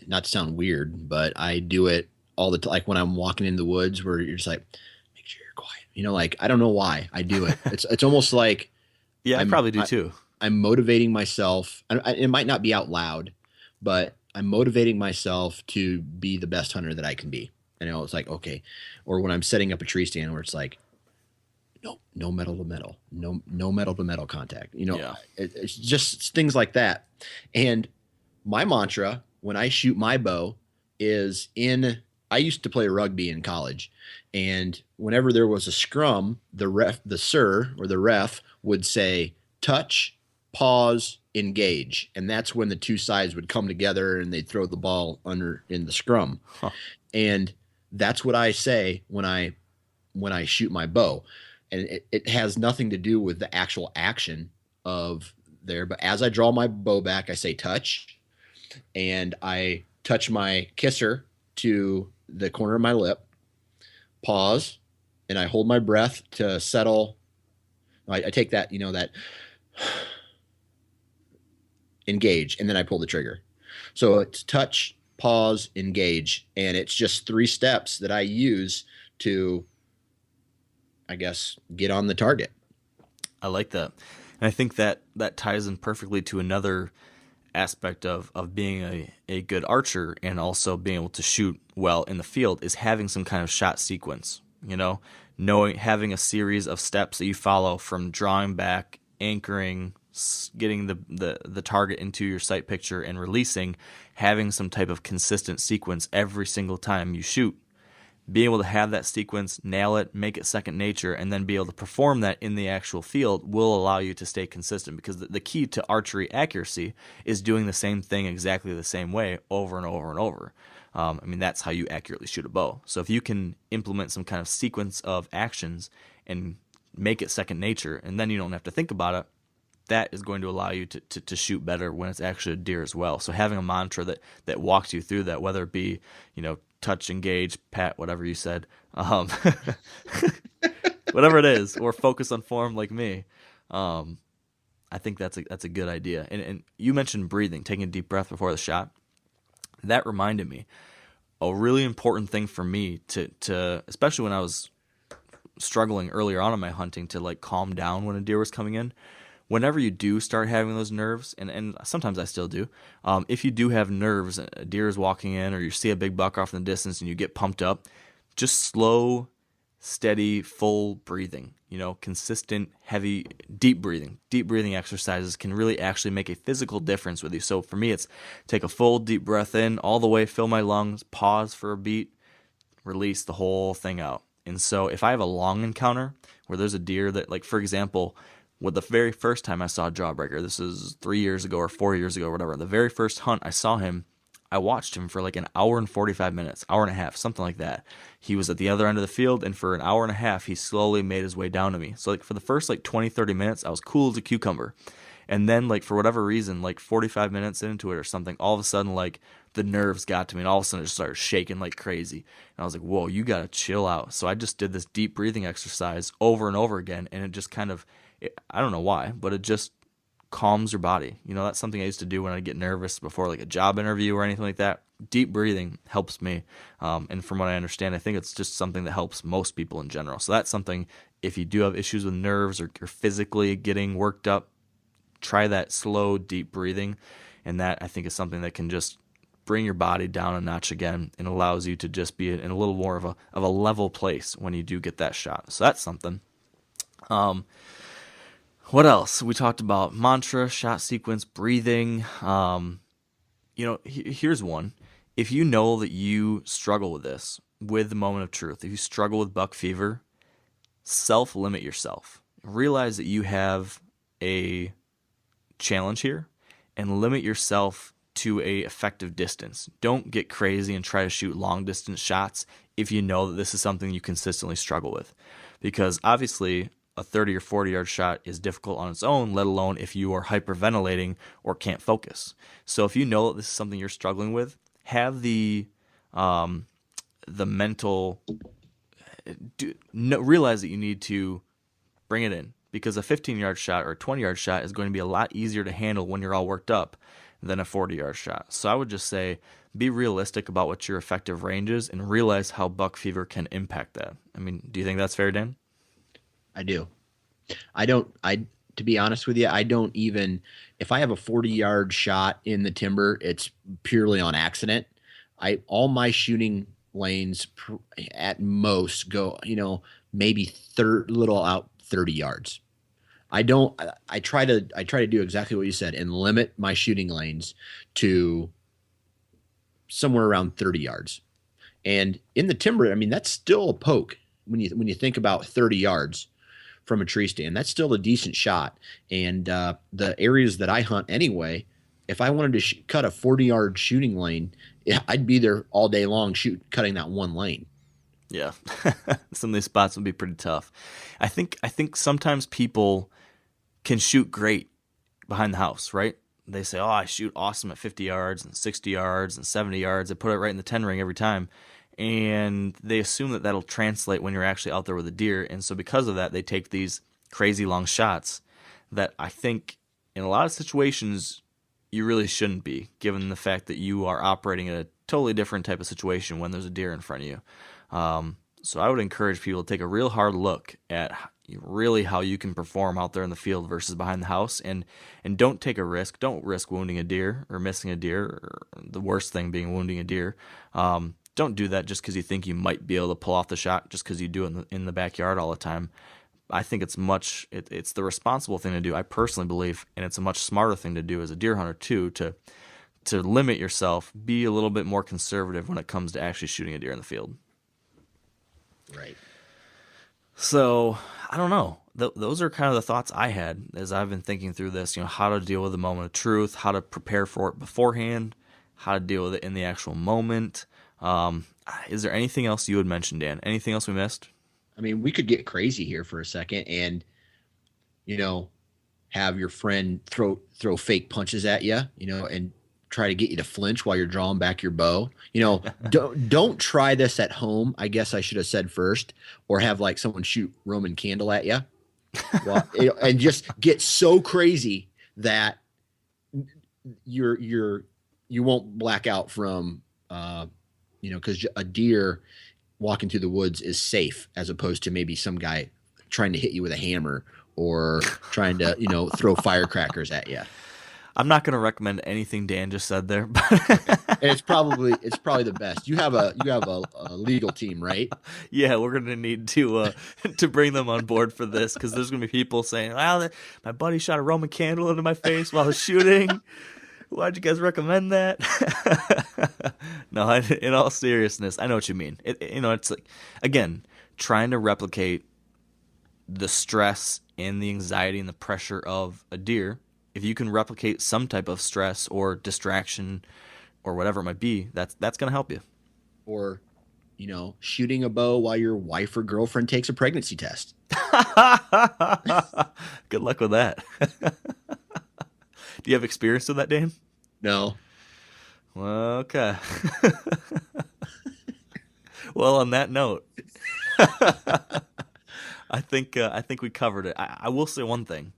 not to sound weird, but I do it all the time. Like when I'm walking in the woods where you're just like, make sure you're quiet. Like, I don't know why I do it. It's almost like, yeah, I probably do too. I'm motivating myself. It might not be out loud, but I'm motivating myself to be the best hunter that I can be. And it's like, okay. Or when I'm setting up a tree stand where it's like, no metal to metal, no metal to metal contact. Yeah. It's just things like that. And my mantra when I shoot my bow is I used to play rugby in college, and whenever there was a scrum, the ref would say touch, pause, engage. And that's when the two sides would come together and they'd throw the ball under in the scrum. Huh. And that's what I say when I shoot my bow. And it has nothing to do with the actual action of there. But as I draw my bow back, I say touch, and I touch my kisser to the corner of my lip, pause, and I hold my breath to settle. I take that, that engage, and then I pull the trigger. So it's touch, pause, engage, and it's just 3 steps that I use to, I guess, get on the target. I like that. And I think that ties in perfectly to another aspect of being a good archer and also being able to shoot well in the field is having some kind of shot sequence, having a series of steps that you follow from drawing back, anchoring, getting the target into your sight picture and releasing, having some type of consistent sequence every single time you shoot. Being able to have that sequence, nail it, make it second nature, and then be able to perform that in the actual field will allow you to stay consistent, because the key to archery accuracy is doing the same thing exactly the same way over and over and over. That's how you accurately shoot a bow. So if you can implement some kind of sequence of actions and make it second nature, and then you don't have to think about it, that is going to allow you to shoot better when it's actually a deer as well. So having a mantra that walks you through that, whether it be, touch, engage, pat, whatever you said, whatever it is, or focus on form like me, I think that's a good idea. And you mentioned breathing, taking a deep breath before the shot. That reminded me, a really important thing for me to especially when I was struggling earlier on in my hunting to like calm down when a deer was coming in. Whenever you do start having those nerves, and sometimes I still do, if you do have nerves, a deer is walking in, or you see a big buck off in the distance and you get pumped up, just slow, steady, full breathing, consistent, heavy, deep breathing exercises can really actually make a physical difference with you. So for me, it's take a full deep breath in all the way, fill my lungs, pause for a beat, release the whole thing out. And so if I have a long encounter where there's a deer that, like, for example, with the very first time I saw a Jawbreaker, this is 3 years ago or 4 years ago or whatever, the very first hunt I saw him, I watched him for like an hour and 45 minutes, hour and a half, something like that. He was at the other end of the field, and for an hour and a half, he slowly made his way down to me. So like for the first like 20, 30 minutes, I was cool as a cucumber. And then like for whatever reason, like 45 minutes into it or something, all of a sudden like the nerves got to me, and all of a sudden it just started shaking like crazy. And I was like, whoa, you got to chill out. So I just did this deep breathing exercise over and over again, and it just kind of, I don't know why, but it just calms your body. That's something I used to do when I get nervous before like a job interview or anything like that. Deep breathing helps me. And from what I understand, I think it's just something that helps most people in general. So that's something, if you do have issues with nerves or you're physically getting worked up, try that slow, deep breathing. And that, I think, is something that can just bring your body down a notch again and allows you to just be in a little more of a level place when you do get that shot. So that's something. What else? We talked about mantra, shot sequence, breathing. Here's one. If you know that you struggle with this, with the moment of truth, if you struggle with buck fever, self-limit yourself. Realize that you have a challenge here and limit yourself to a effective distance. Don't get crazy and try to shoot long distance shots if you know that this is something you consistently struggle with. Because obviously a 30 or 40 yard shot is difficult on its own, let alone if you are hyperventilating or can't focus. So if you know that this is something you're struggling with, have the mental, realize that you need to bring it in, because a 15 yard shot or a 20 yard shot is going to be a lot easier to handle when you're all worked up than a 40 yard shot. So I would just say, be realistic about what your effective range is and realize how buck fever can impact that. Do you think that's fair, Dan? I do. To be honest with you, I don't even, if I have a 40-yard shot in the timber, it's purely on accident. All my shooting lanes at most go, maybe little out 30 yards. I try to do exactly what you said and limit my shooting lanes to somewhere around 30 yards. And in the timber, that's still a poke when you think about 30 yards from a tree stand. That's still a decent shot. And the areas that I hunt anyway, if I wanted to cut a 40-yard shooting lane, I'd be there all day long cutting that one lane. Yeah, some of these spots would be pretty tough. I think sometimes people can shoot great behind the house, right? They say, oh, I shoot awesome at 50 yards and 60 yards and 70 yards. They put it right in the 10 ring every time. And they assume that that'll translate when you're actually out there with a deer. And so because of that, they take these crazy long shots that I think in a lot of situations you really shouldn't be, given the fact that you are operating in a totally different type of situation when there's a deer in front of you. So I would encourage people to take a real hard look at really how you can perform out there in the field versus behind the house, and don't take a risk. Don't risk wounding a deer or missing a deer, or the worst thing being wounding a deer. Don't do that just because you think you might be able to pull off the shot just because you do it in the backyard all the time. I think it's the responsible thing to do, I personally believe, and it's a much smarter thing to do as a deer hunter too, to limit yourself, be a little bit more conservative when it comes to actually shooting a deer in the field. Right. So I don't know. Those are kind of the thoughts I had as I've been thinking through this, how to deal with the moment of truth, how to prepare for it beforehand, how to deal with it in the actual moment. Is there anything else you would mention, Dan? Anything else we missed? I mean, we could get crazy here for a second and, have your friend throw fake punches at you, and try to get you to flinch while you're drawing back your bow. Don't try this at home. I guess I should have said first, or have like someone shoot Roman candle at you. Well, and just get so crazy that you won't black out from, because a deer walking through the woods is safe, as opposed to maybe some guy trying to hit you with a hammer or trying to, throw firecrackers at you. I'm not going to recommend anything Dan just said there, but and it's probably the best. You have a legal team, right? Yeah, we're going to need to bring them on board for this, because there's going to be people saying, "Well, my buddy shot a Roman candle into my face while I was shooting. Why'd you guys recommend that?" No, in all seriousness, I know what you mean. It's like, again, trying to replicate the stress and the anxiety and the pressure of a deer. If you can replicate some type of stress or distraction or whatever it might be, that's going to help you. Or, shooting a bow while your wife or girlfriend takes a pregnancy test. Good luck with that. Do you have experience with that, Dan? No. Well, okay. Well, on that note, I think we covered it. I will say one thing.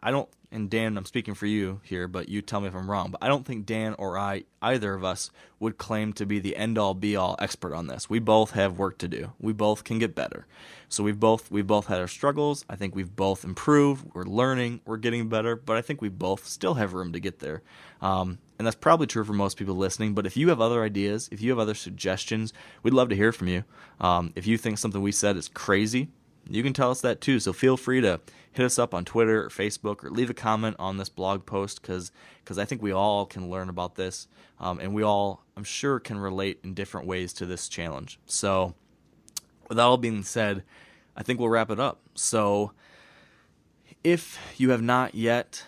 I don't, and Dan, I'm speaking for you here, but you tell me if I'm wrong, but I don't think Dan or either of us would claim to be the end-all be-all expert on this. We both have work to do. We both can get better. So we've both had our struggles. I think we've both improved. We're learning. We're getting better, but I think we both still have room to get there. And that's probably true for most people listening, but if you have other ideas, if you have other suggestions, we'd love to hear from you. If you think something we said is crazy, you can tell us that too. So feel free to hit us up on Twitter or Facebook, or leave a comment on this blog post, because I think we all can learn about this, and we all, I'm sure, can relate in different ways to this challenge. So with that all being said, I think we'll wrap it up. So if you have not yet,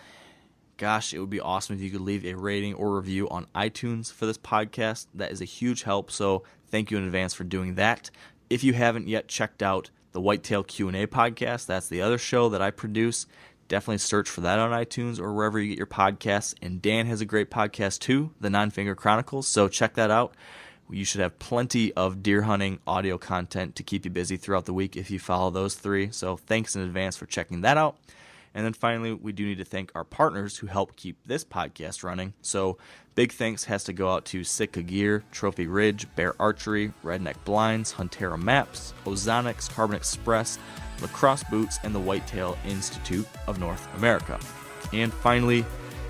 gosh, it would be awesome if you could leave a rating or review on iTunes for this podcast. That is a huge help, so thank you in advance for doing that. If you haven't yet checked out the Whitetail Q&A podcast, that's the other show that I produce. Definitely search for that on iTunes or wherever you get your podcasts. And Dan has a great podcast too, the Nine Finger Chronicles, so check that out. You should have plenty of deer hunting audio content to keep you busy throughout the week if you follow those three. So thanks in advance for checking that out. And then finally, we do need to thank our partners who help keep this podcast running. So big thanks has to go out to Sitka Gear, Trophy Ridge, Bear Archery, Redneck Blinds, Huntera Maps, Ozonics, Carbon Express, Lacrosse Boots, and the Whitetail Institute of North America. And finally,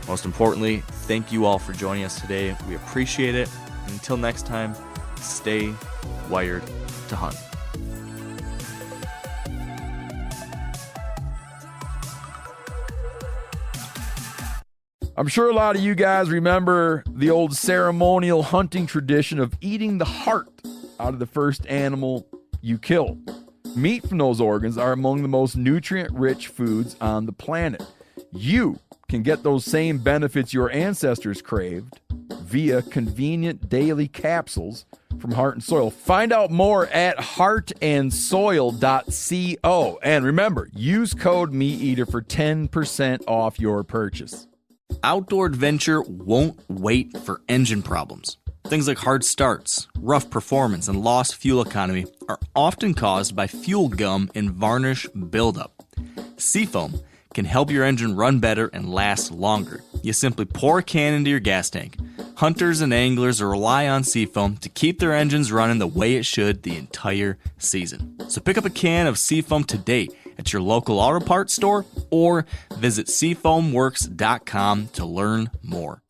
most importantly, thank you all for joining us today. We appreciate it. And until next time, stay wired to hunt. I'm sure a lot of you guys remember the old ceremonial hunting tradition of eating the heart out of the first animal you kill. Meat from those organs are among the most nutrient-rich foods on the planet. You can get those same benefits your ancestors craved via convenient daily capsules from Heart and Soil. Find out more at heartandsoil.co. And remember, use code MeatEater for 10% off your purchase. Outdoor adventure won't wait for engine problems. Things like hard starts, rough performance, and lost fuel economy are often caused by fuel gum and varnish buildup. Seafoam can help your engine run better and last longer. You simply pour a can into your gas tank. Hunters and anglers rely on Seafoam to keep their engines running the way it should the entire season. So pick up a can of Seafoam today at your local auto parts store or visit seafoamworks.com to learn more.